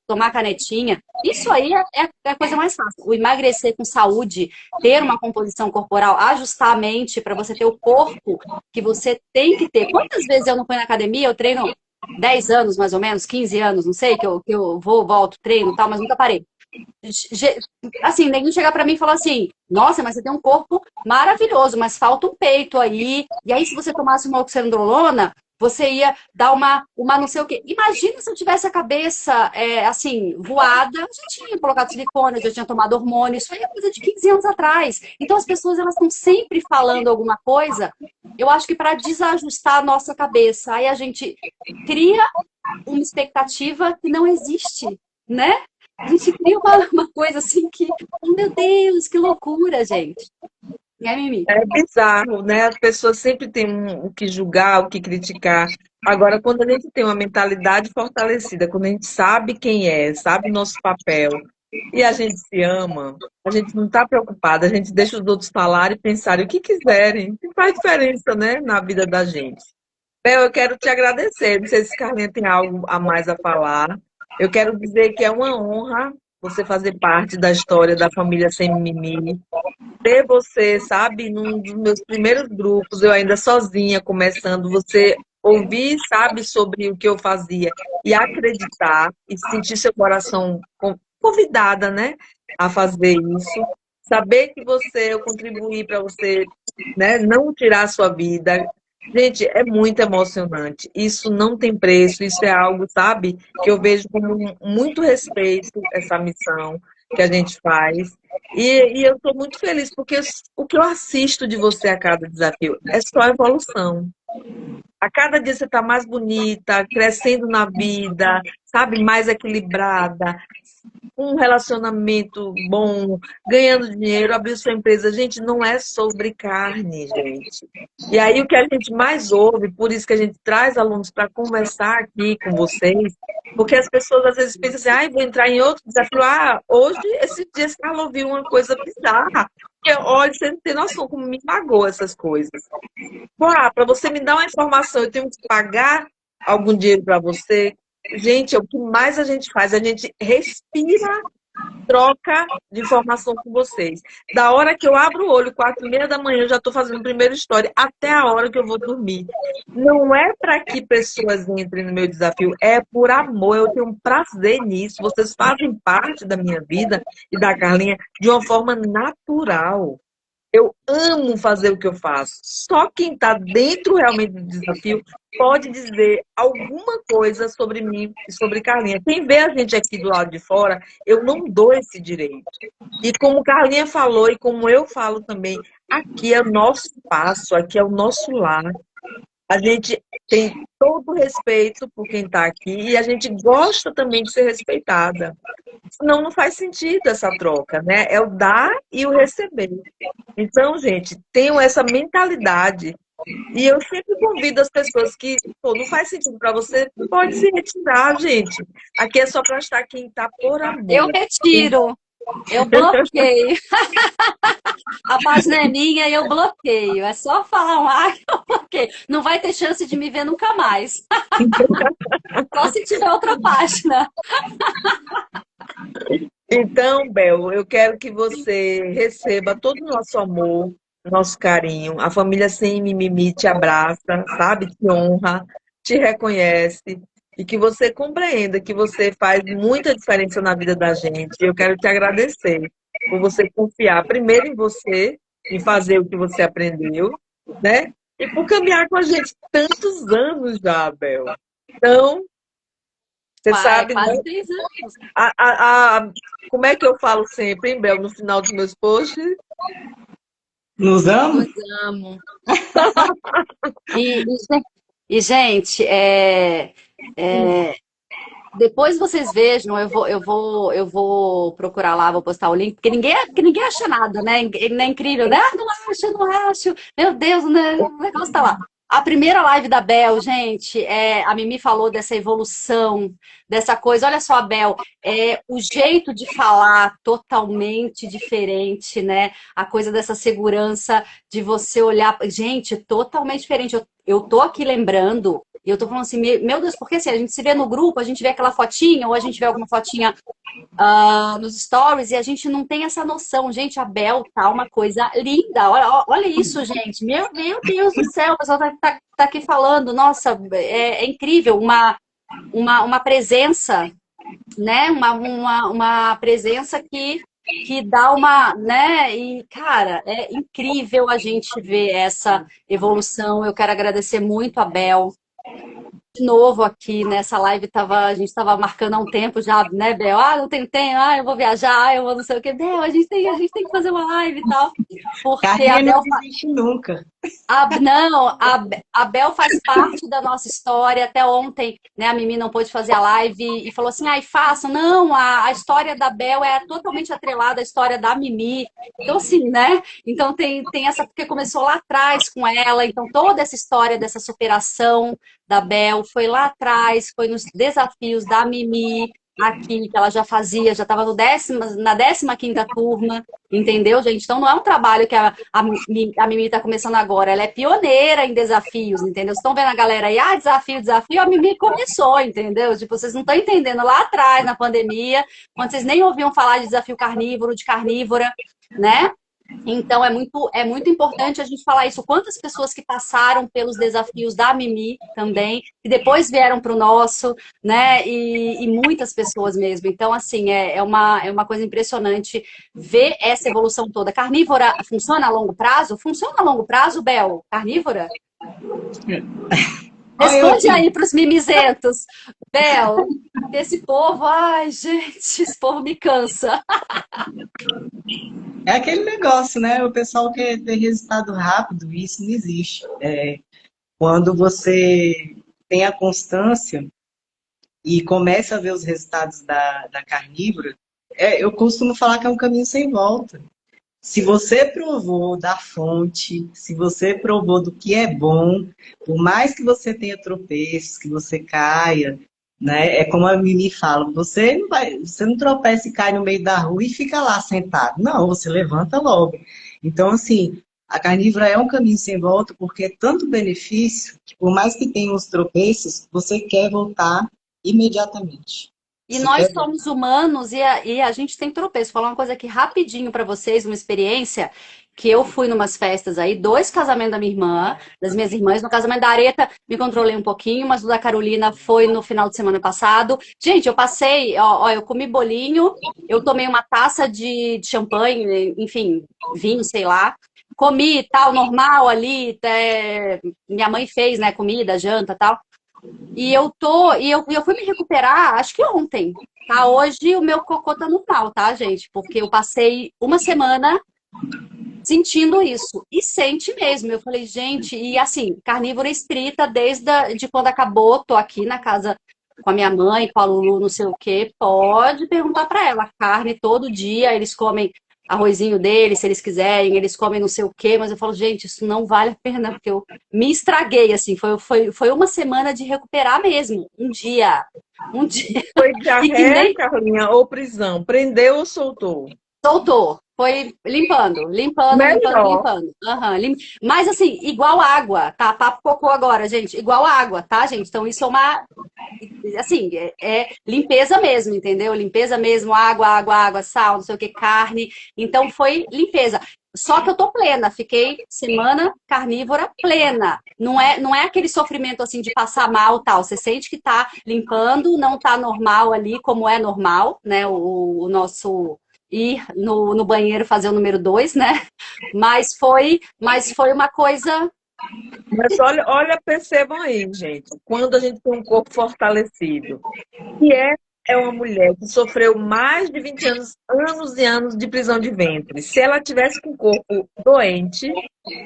A: tomar canetinha. Isso aí é a coisa mais fácil. O emagrecer com saúde, ter uma composição corporal, ajustar a mente para você ter o corpo que você tem que ter. Quantas vezes eu não fui na academia? Eu treino 10 anos, mais ou menos, 15 anos, não sei, que eu vou, volto, treino e tal, mas nunca parei. Assim, ninguém chegar pra mim e falar assim, nossa, mas você tem um corpo maravilhoso, mas falta um peito aí. E aí, se você tomasse uma oxandrolona, você ia dar uma não sei o quê. Imagina se eu tivesse a cabeça, assim, voada, eu já tinha colocado silicone, eu já tinha tomado hormônio, isso aí é coisa de 15 anos atrás. Então, as pessoas, elas estão sempre falando alguma coisa, eu acho que para desajustar a nossa cabeça. Aí a gente cria uma expectativa que não existe, né? A gente cria uma coisa assim que, oh, meu Deus, que loucura, gente. É, Mimi?
B: É bizarro, né? As pessoas sempre têm o que julgar, o que criticar. Agora, quando a gente tem uma mentalidade fortalecida, quando a gente sabe quem é, sabe o nosso papel, e a gente se ama, a gente não está preocupada, a gente deixa os outros falarem e pensarem o que quiserem. Que faz diferença, né, na vida da gente. Bel, eu quero te agradecer. Não sei se Carlinha tem algo a mais a falar. Eu quero dizer que é uma honra você fazer parte da história da família Sem Mimimi. Ter você, sabe, num dos meus primeiros grupos, eu ainda sozinha, começando, você ouvir, sabe, sobre o que eu fazia e acreditar e sentir seu coração convidada, né, a fazer isso. Saber que eu contribuí para você, né, não tirar a sua vida. Gente, é muito emocionante. Isso não tem preço, isso é algo, sabe, que eu vejo como muito respeito, essa missão que a gente faz. E eu estou muito feliz, porque o que eu assisto de você a cada desafio é só evolução. A cada dia você está mais bonita, crescendo na vida, sabe, mais equilibrada, um relacionamento bom, ganhando dinheiro, abrir sua empresa. Gente, não é sobre carne, gente. E aí o que a gente mais ouve, por isso que a gente traz alunos para conversar aqui com vocês, porque as pessoas às vezes pensam assim, vou entrar em outro desafio. Hoje, esses dias, Carla ouviu uma coisa bizarra. olha, você não tem noção como me magoa essas coisas. Para você me dar uma informação, eu tenho que pagar algum dinheiro para você. Gente, é o que mais a gente faz. A gente respira, troca de informação com vocês. Da hora que eu abro o olho, 4h30 da manhã, eu já estou fazendo a primeira história, até a hora que eu vou dormir. Não é para que pessoas entrem no meu desafio, é por amor. Eu tenho um prazer nisso. Vocês fazem parte da minha vida e da Carlinha de uma forma natural. Eu amo fazer o que eu faço. Só quem está dentro realmente do desafio pode dizer alguma coisa sobre mim e sobre Carlinha. Quem vê a gente aqui do lado de fora, eu não dou esse direito. E como Carlinha falou e como eu falo também, aqui é o nosso espaço, aqui é o nosso lar. A gente tem todo o respeito por quem está aqui e a gente gosta também de ser respeitada. Senão não faz sentido essa troca, né? É o dar e o receber. Então, gente, tenham essa mentalidade. E eu sempre convido as pessoas que, pô, não faz sentido para você, pode se retirar, gente. Aqui é só para estar quem está por
A: Eu
B: amor.
A: retiro, eu bloqueio. A página é minha e eu bloqueio. É só falar um ar que eu bloqueio. Não vai ter chance de me ver nunca mais. Só se tiver outra página.
B: Então, Bel, eu quero que você receba todo o nosso amor, nosso carinho. A família Sem Mimimi te abraça, sabe? Te honra, te reconhece e que você compreenda que você faz muita diferença na vida da gente. Eu quero te agradecer por você confiar primeiro em você, em fazer o que você aprendeu, né? E por caminhar com a gente tantos anos já, Bel. Então, você sabe, né?
A: Quase 3 anos.
B: Como é que eu falo sempre, hein, Bel, no final dos meus posts?
C: Nos amo?
A: Nos amo. E, gente, depois vocês vejam, eu vou procurar lá, vou postar o link, porque ninguém acha nada, né? Não é incrível, né? Ah, não acho. Meu Deus, né? O negócio tá lá. A primeira live da Bel, gente, a Mimi falou dessa evolução, dessa coisa. Olha só, a Bel, o jeito de falar totalmente diferente, né? A coisa dessa segurança de você olhar. Gente, totalmente diferente. Eu tô aqui lembrando. E eu tô falando assim, meu Deus, porque assim, a gente se vê no grupo, a gente vê aquela fotinha, ou a gente vê alguma fotinha nos stories, e a gente não tem essa noção. Gente, a Bel tá uma coisa linda. Olha isso, gente. Meu Deus do céu, o pessoal tá aqui falando. Nossa, é incrível. Uma presença, né? Uma presença que dá uma, né? E, cara, é incrível a gente ver essa evolução. Eu quero agradecer muito a Bel. De novo aqui nessa live, a gente estava marcando há um tempo já, né, Bel? Ah, não tenho tempo, eu vou viajar, eu vou não sei o quê. Bel, a gente tem que fazer uma live e tal. Porque a
C: Carlinha
A: Bel.
C: não desiste nunca.
A: Não, a Bel faz parte da nossa história. Até ontem, né, a Mimi não pôde fazer a live e falou assim: ai, façam. Não, a história da Bel é totalmente atrelada à história da Mimi. Então, assim, né? Então, tem essa, porque começou lá atrás com ela. Então, toda essa história dessa superação da Bel foi lá atrás, foi nos desafios da Mimi aqui, que ela já fazia, já estava na 15ª turma, entendeu, gente? Então não é um trabalho que a Mimi está começando agora, ela é pioneira em desafios, entendeu? Vocês estão vendo a galera aí, desafio, a Mimi começou, entendeu? Tipo, vocês não estão entendendo lá atrás, na pandemia, quando vocês nem ouviam falar de desafio carnívoro, de carnívora, né? Então é muito importante a gente falar isso. Quantas pessoas que passaram pelos desafios da Mimi também, e depois vieram para o nosso, né? E muitas pessoas mesmo. Então, assim, é uma coisa impressionante ver essa evolução toda. Carnívora funciona a longo prazo? Funciona a longo prazo, Bel? Carnívora? Responde aí para os mimizentos. Bel, esse povo, ai, gente, esse povo me cansa.
C: É aquele negócio, né? O pessoal quer ter resultado rápido, e isso não existe. Quando você tem a constância e começa a ver os resultados da carnívora, eu costumo falar que é um caminho sem volta. Se você provou da fonte, se você provou do que é bom, por mais que você tenha tropeços, que você caia, né? É como a Mimi fala, você não tropeça e cai no meio da rua e fica lá sentado. Não, você levanta logo. Então, assim, a carnívora é um caminho sem volta porque é tanto benefício que, por mais que tenha os tropeços, você quer voltar imediatamente.
A: E
C: Você
A: nós
C: quer voltar.
A: somos humanos e a gente tem tropeço. Vou falar uma coisa aqui rapidinho pra vocês, uma experiência que eu fui numas festas aí, dois casamentos da minha irmã, das minhas irmãs. No casamento da Areta me controlei um pouquinho, mas o da Carolina foi no final de semana passado. Gente, eu passei, ó, eu comi bolinho, eu tomei uma taça de champanhe, enfim, vinho, sei lá. Comi e tal, normal ali, minha mãe fez, né, comida, janta e tal. E eu fui me recuperar, acho que ontem. Tá? Hoje o meu cocô tá normal, tá, gente? Porque eu passei uma semana sentindo isso. E sente mesmo. Eu falei, gente, e assim, carnívora estrita de quando acabou, tô aqui na casa com a minha mãe, com a Lulu, não sei o quê. Pode perguntar pra ela. Carne todo dia, eles comem arrozinho deles, se eles quiserem, eles comem não sei o quê, mas eu falo, gente, isso não vale a pena, porque eu me estraguei, assim, foi uma semana de recuperar mesmo, um dia,
B: Foi
A: e que
B: diarreia,
A: nem
B: Carlinha, ou prisão? Prendeu ou soltou?
A: soltou, foi limpando, limpando, limpando,
B: Melhor.
A: limpando. Aham, mas assim, igual água, tá? Papo cocô agora, gente, igual água, tá, gente? Então isso é uma, assim, é limpeza mesmo, entendeu? Limpeza mesmo, água, água, água, sal, não sei o que, carne. Então foi limpeza. Só que eu tô plena, fiquei semana carnívora plena. Não é aquele sofrimento assim de passar mal, tal. Você sente que tá limpando, não tá normal ali como é normal, né? O nosso ir no banheiro fazer o número 2, né? Mas foi uma coisa.
B: Mas olha, percebam aí, gente, quando a gente tem um corpo fortalecido, que é uma mulher que sofreu mais de 20 anos, anos e anos de prisão de ventre. Se ela tivesse com o corpo doente,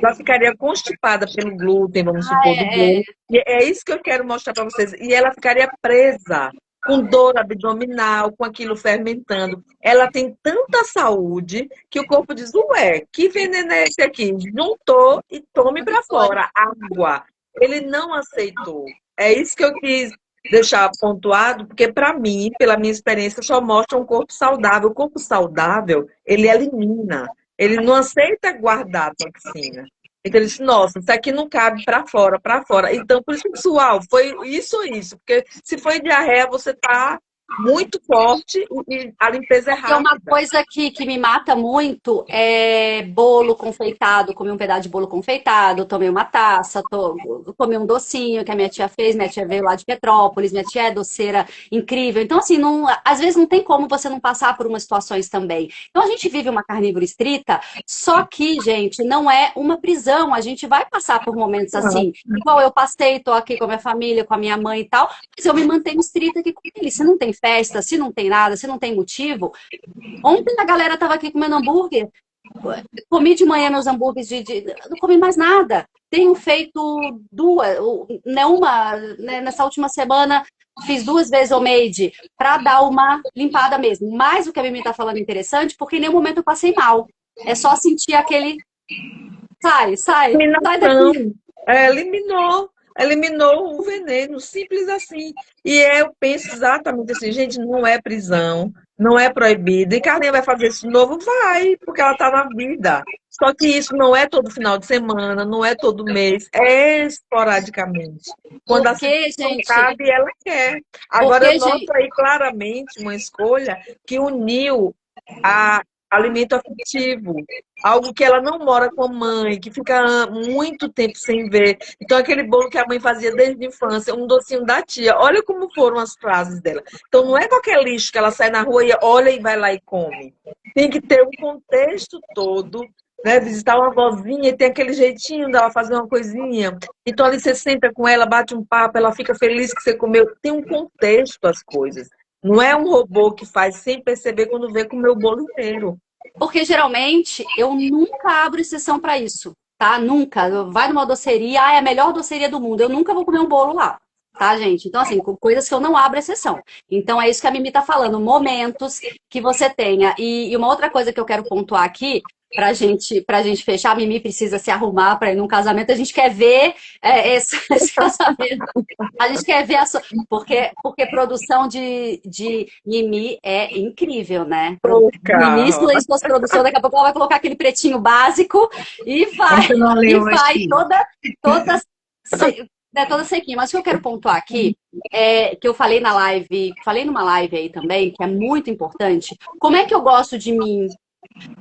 B: ela ficaria constipada pelo glúten, vamos supor, do
A: É,
B: bolo. E é isso que eu quero mostrar para vocês. E ela ficaria presa, com dor abdominal, com aquilo fermentando. Ela tem tanta saúde que o corpo diz: ué, que veneno é esse aqui? Juntou e tome para
A: foi.
B: fora. Água. Ele não aceitou. É isso que eu quis deixar pontuado, porque para mim, pela minha experiência, só mostra um corpo saudável. O corpo saudável, ele elimina. Ele não aceita guardar a toxina. Então ele disse, nossa, isso aqui não cabe para fora, para fora. Então, por isso, pessoal, foi isso ou isso. Porque se foi diarreia, você tá muito forte e a limpeza é
A: E uma
B: rápida.
A: coisa que me mata muito é bolo confeitado. Comi um pedaço de bolo confeitado, tomei uma taça, comi um docinho que a minha tia fez. Minha tia veio lá de Petrópolis, minha tia é doceira incrível. Então, assim, às vezes não tem como você não passar por umas situações também. Então, a gente vive uma carnívora estrita, só que, gente, não é uma prisão. A gente vai passar por momentos assim. Igual eu passei, tô aqui com a minha família, com a minha mãe e tal, mas eu me mantenho estrita aqui com eles. Se não tem festa, se não tem nada, se não tem motivo. Ontem a galera tava aqui comendo hambúrguer. Comi de manhã meus hambúrgueres não comi mais nada. Tenho feito duas, né, nessa última semana fiz 2 vezes homemade para dar uma limpada mesmo. Mas o que a Mimi tá falando é interessante, porque em nenhum momento eu passei mal. É só sentir aquele sai
B: Eliminação.
A: daqui.
B: Eliminou o veneno, simples assim. E eu penso exatamente assim, gente, não é prisão, não é proibido. E Carlinha vai fazer isso de novo? Vai, porque ela está na vida. Só que isso não é todo final de semana, não é todo mês, é esporadicamente. Quando a
A: Porque,
B: situação
A: gente,
B: cabe, ela quer. Agora, eu
A: porque,
B: noto
A: gente,
B: aí claramente uma escolha que uniu a alimento afetivo. Algo que ela não mora com a mãe, que fica muito tempo sem ver. Então, aquele bolo que a mãe fazia desde a infância, um docinho da tia. Olha como foram as frases dela. Então, não é qualquer lixo que ela sai na rua e olha e vai lá e come. Tem que ter um contexto todo, né? Visitar uma vozinha e tem aquele jeitinho dela fazer uma coisinha. Então, ali você senta com ela, bate um papo, ela fica feliz que você comeu. Tem um contexto as coisas. Não é um robô que faz sem perceber quando vê comer o bolo inteiro.
A: Porque geralmente eu nunca abro exceção para isso, tá? Nunca. Vai numa doceria, é a melhor doceria do mundo. Eu nunca vou comer um bolo lá. tá, gente? Então, assim, coisas que eu não abro exceção. Então, é isso que a Mimi tá falando, momentos que você tenha. E uma outra coisa que eu quero pontuar aqui, pra gente fechar, a Mimi precisa se arrumar para ir num casamento, a gente quer ver esse casamento. A gente quer ver porque produção de Mimi é incrível, né?
B: Ô,
A: Mimi,
B: Carla.
A: em suas produções, daqui a pouco ela vai colocar aquele pretinho básico e
C: Você não leu
A: vai
C: aqui.
A: toda, toda sequinha. Mas o que eu quero pontuar aqui é que eu falei numa live aí também, que é muito importante. Como é que eu gosto de mim?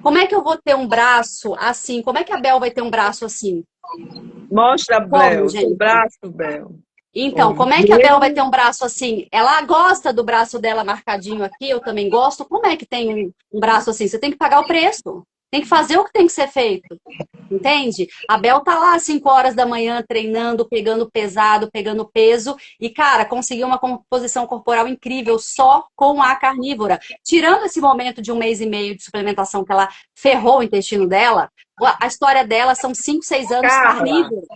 A: Como é que eu vou ter um braço assim? Como é que a Bel vai ter um braço assim?
B: Mostra,
A: Como,
B: Bel, seu
A: gente?
B: braço, Bel.
A: Então,
B: Ó,
A: como é que a Bel vai ter um braço assim? Ela gosta do braço dela marcadinho aqui, eu também gosto. Como é que tem um braço assim? Você tem que pagar o preço. Tem que fazer o que tem que ser feito. Entende? A Bel tá lá às 5 horas da manhã treinando, pegando pesado, pegando peso. E, cara, conseguiu uma composição corporal incrível só com a carnívora. Tirando esse momento de 1 mês e meio de suplementação que ela ferrou o intestino dela, a história dela são 5, 6 anos
B: Carla,
A: carnívora.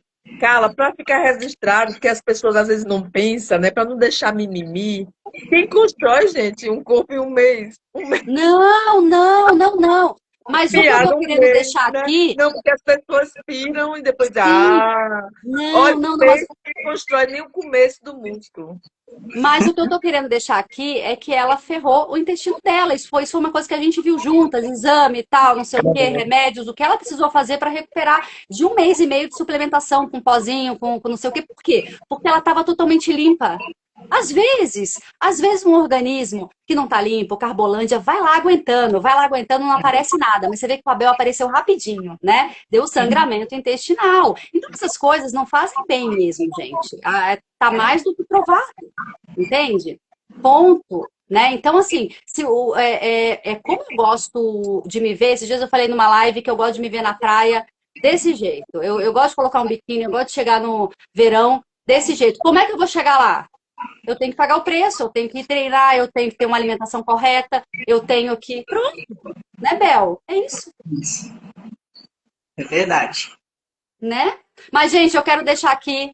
B: Carla, para ficar registrado, porque as pessoas às vezes não pensam, né? Para não deixar mimimi. Quem constrói, gente, um corpo em um mês? Um mês,
A: Não, não, não, não. Mas o que eu tô
B: piada, um
A: querendo
B: mês,
A: deixar
B: né?
A: aqui,
B: Não, porque as pessoas piram e depois,
A: sim,
B: olha
A: não,
B: o
A: não, não, mas
B: mês que constrói nem o começo do músculo.
A: o que eu tô querendo deixar aqui é que ela ferrou o intestino dela. Isso foi uma coisa que a gente viu juntas, exame e tal, não sei o quê, remédios, o que ela precisou fazer para recuperar de 1 mês e meio de suplementação com pozinho, com não sei o quê. Por quê? Porque ela estava totalmente limpa. Às vezes um organismo que não tá limpo, Carbolândia, vai lá aguentando, não aparece nada. Mas você vê que o Abel apareceu rapidinho, né? Deu sangramento intestinal. Então essas coisas não fazem bem mesmo, gente. Tá mais do que provado, entende? Ponto. Né? Então, assim, como eu gosto de me ver, esses dias eu falei numa live que eu gosto de me ver na praia desse jeito. Eu gosto de colocar um biquíni, eu gosto de chegar no verão desse jeito. Como é que eu vou chegar lá? Eu tenho que pagar o preço, eu tenho que treinar, eu tenho que ter uma alimentação correta, eu tenho que. Pronto, né, Bel? É isso,
C: Isso. É verdade.
A: né? Mas, gente, eu quero deixar aqui,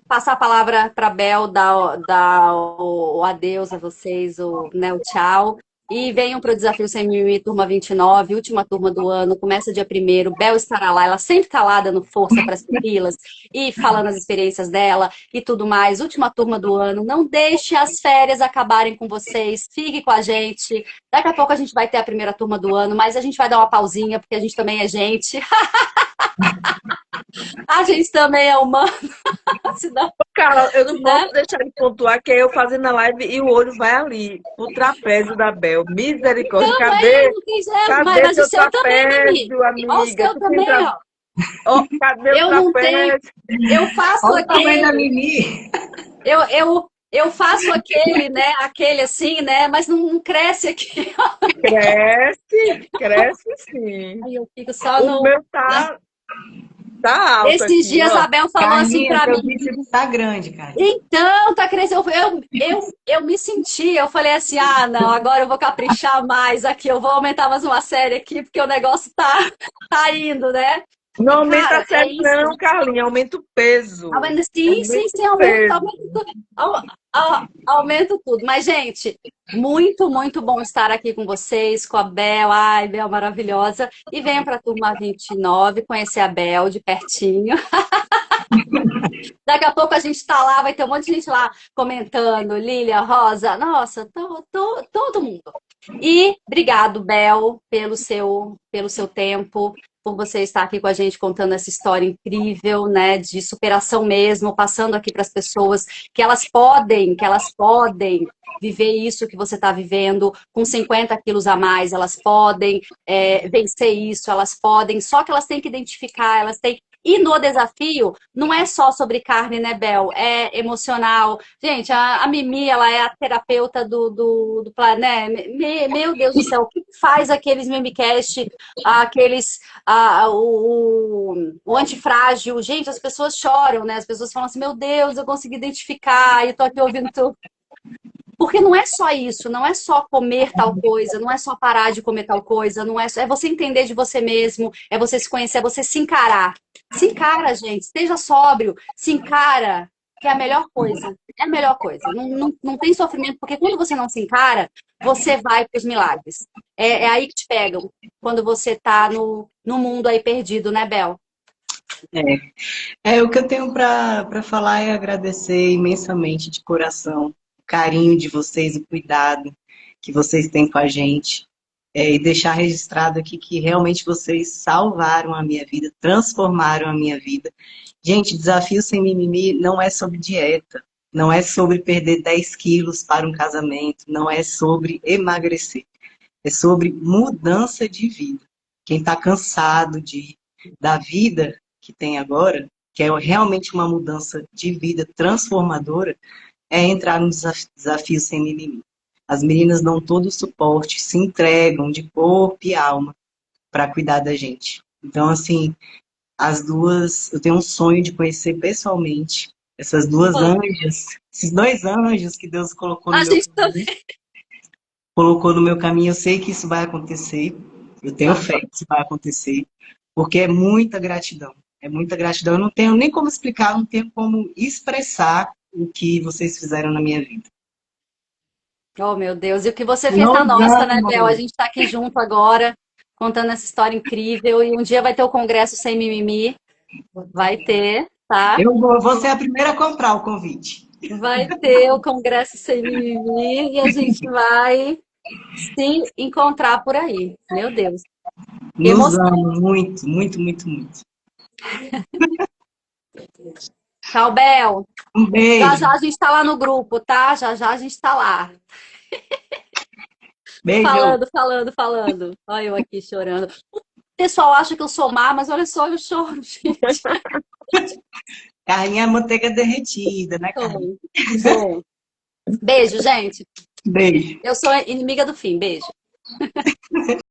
A: passar a palavra para Bel, dar o adeus a vocês, o tchau. E venham para o Desafio Sem Mimimi, turma 29, última turma do ano, começa dia 1º. Bel estará lá, ela sempre está lá dando força para as pupilas e falando as experiências dela e tudo mais. Última turma do ano, não deixe as férias acabarem com vocês, fique com a gente. Daqui a pouco a gente vai ter a primeira turma do ano, mas a gente vai dar uma pausinha, porque a gente também é gente. A gente também é humano, senão,
B: Cara, eu não
A: né?
B: posso deixar de pontuar que é eu fazendo a live e o olho vai ali, o trapézio da Bel. Misericórdia,
A: Então,
B: cadê?
A: não quiser,
B: Cadê
A: mas o
B: teu
A: seu também, Mimi.
B: trapézio,
A: Ó, o
B: amiga?
A: seu
B: Tu tem
A: também, ó.
B: Ó, cadê o
A: Eu não tenho.
B: trapézio?
A: Eu faço
C: Olha o tamanho da
A: aquele.
C: Mimi.
A: Eu faço aquele, né? Aquele assim, né? Mas não cresce aqui.
B: Cresce, cresce sim.
A: Aí eu fico só
B: O
A: no.
B: meu tá alto
A: Esses
B: aqui,
A: dias a
B: ó.
A: Bel falou assim
C: Carlinha,
A: pra
C: teu
A: mim.
C: bíceps tá grande, cara.
A: Então, tá crescendo. Eu me senti, eu falei assim: ah, não, agora eu vou caprichar mais aqui, eu vou aumentar mais uma série aqui, porque o negócio tá indo, né?
B: Não
A: E,
B: aumenta a
A: cara, é
B: série,
A: isso.
B: não, Carlinha. Aumenta o peso.
A: Sim, sim,
B: Aumenta o
A: sim, aumenta,
B: peso.
A: aumenta tudo. Aumenta tudo. Mas, gente, muito, muito bom estar aqui com vocês, com a Bel. Ai, Bel maravilhosa. E venham para a turma 29 conhecer a Bel de pertinho. Daqui a pouco a gente tá lá, vai ter um monte de gente lá comentando, Lília, Rosa, nossa, todo mundo. E obrigado, Bel, pelo seu tempo, por você estar aqui com a gente contando essa história incrível, né, de superação mesmo, passando aqui para as pessoas que elas podem viver isso que você está vivendo com 50 quilos a mais, elas podem vencer isso, elas podem, só que elas têm que identificar, elas têm. E no desafio, não é só sobre carne, né, Bel? É emocional. Gente, a Mimi, ela é a terapeuta do planeta. Meu Deus do céu, o que faz aqueles Mimicast, aqueles, o antifrágil? Gente, as pessoas choram, né? As pessoas falam assim, meu Deus, eu consegui identificar, e tô aqui ouvindo tudo. Porque não é só isso, não é só comer tal coisa, não é só parar de comer tal coisa, não é você entender de você mesmo, é você se conhecer, é você se encarar. Se encara, gente, esteja sóbrio, se encara, que é a melhor coisa. É a melhor coisa. Não tem sofrimento, porque quando você não se encara, você vai para os milagres. É aí que te pegam, quando você tá no mundo aí perdido, né, Bel?
C: O que eu tenho para falar é agradecer imensamente de coração o carinho de vocês, o cuidado que vocês têm com a gente. E deixar registrado aqui que realmente vocês salvaram a minha vida, transformaram a minha vida. Gente, Desafio Sem Mimimi não é sobre dieta, não é sobre perder 10 quilos para um casamento, não é sobre emagrecer, é sobre mudança de vida. Quem está cansado da vida que tem agora, que é realmente uma mudança de vida transformadora, é entrar no Desafio Sem Mimimi. As meninas dão todo o suporte, se entregam de corpo e alma para cuidar da gente. Então, assim, as duas, eu tenho um sonho de conhecer pessoalmente essas duas anjas, esses dois anjos que Deus
A: A gente também.
C: colocou no meu caminho. Eu sei que isso vai acontecer, eu tenho fé que isso vai acontecer, porque é muita gratidão. É muita gratidão. Eu não tenho nem como explicar, não tenho como expressar o que vocês fizeram na minha vida.
A: Oh, meu Deus. E o que você fez na
C: Nós
A: nossa, né, Bel? A
C: amamos.
A: gente tá aqui junto agora, contando essa história incrível. E um dia vai ter o Congresso Sem Mimimi. Vai ter, tá?
C: Vou ser a primeira a comprar o convite.
A: Vai ter o Congresso Sem Mimimi e a gente vai se encontrar por aí. Meu Deus.
C: Nos amo muito, muito, muito, muito.
A: Tchau, Bel.
C: Um
A: Já
C: beijo.
A: já a gente tá lá no grupo, tá? Já já a gente tá lá.
C: Beijo.
A: Falando. Olha eu aqui chorando. O pessoal acha que eu sou má, mas olha só, eu choro, gente.
C: Carlinha, manteiga derretida, né, Carlinha?
A: Sou. Beijo, gente.
C: Beijo.
A: Eu sou inimiga do fim. Beijo.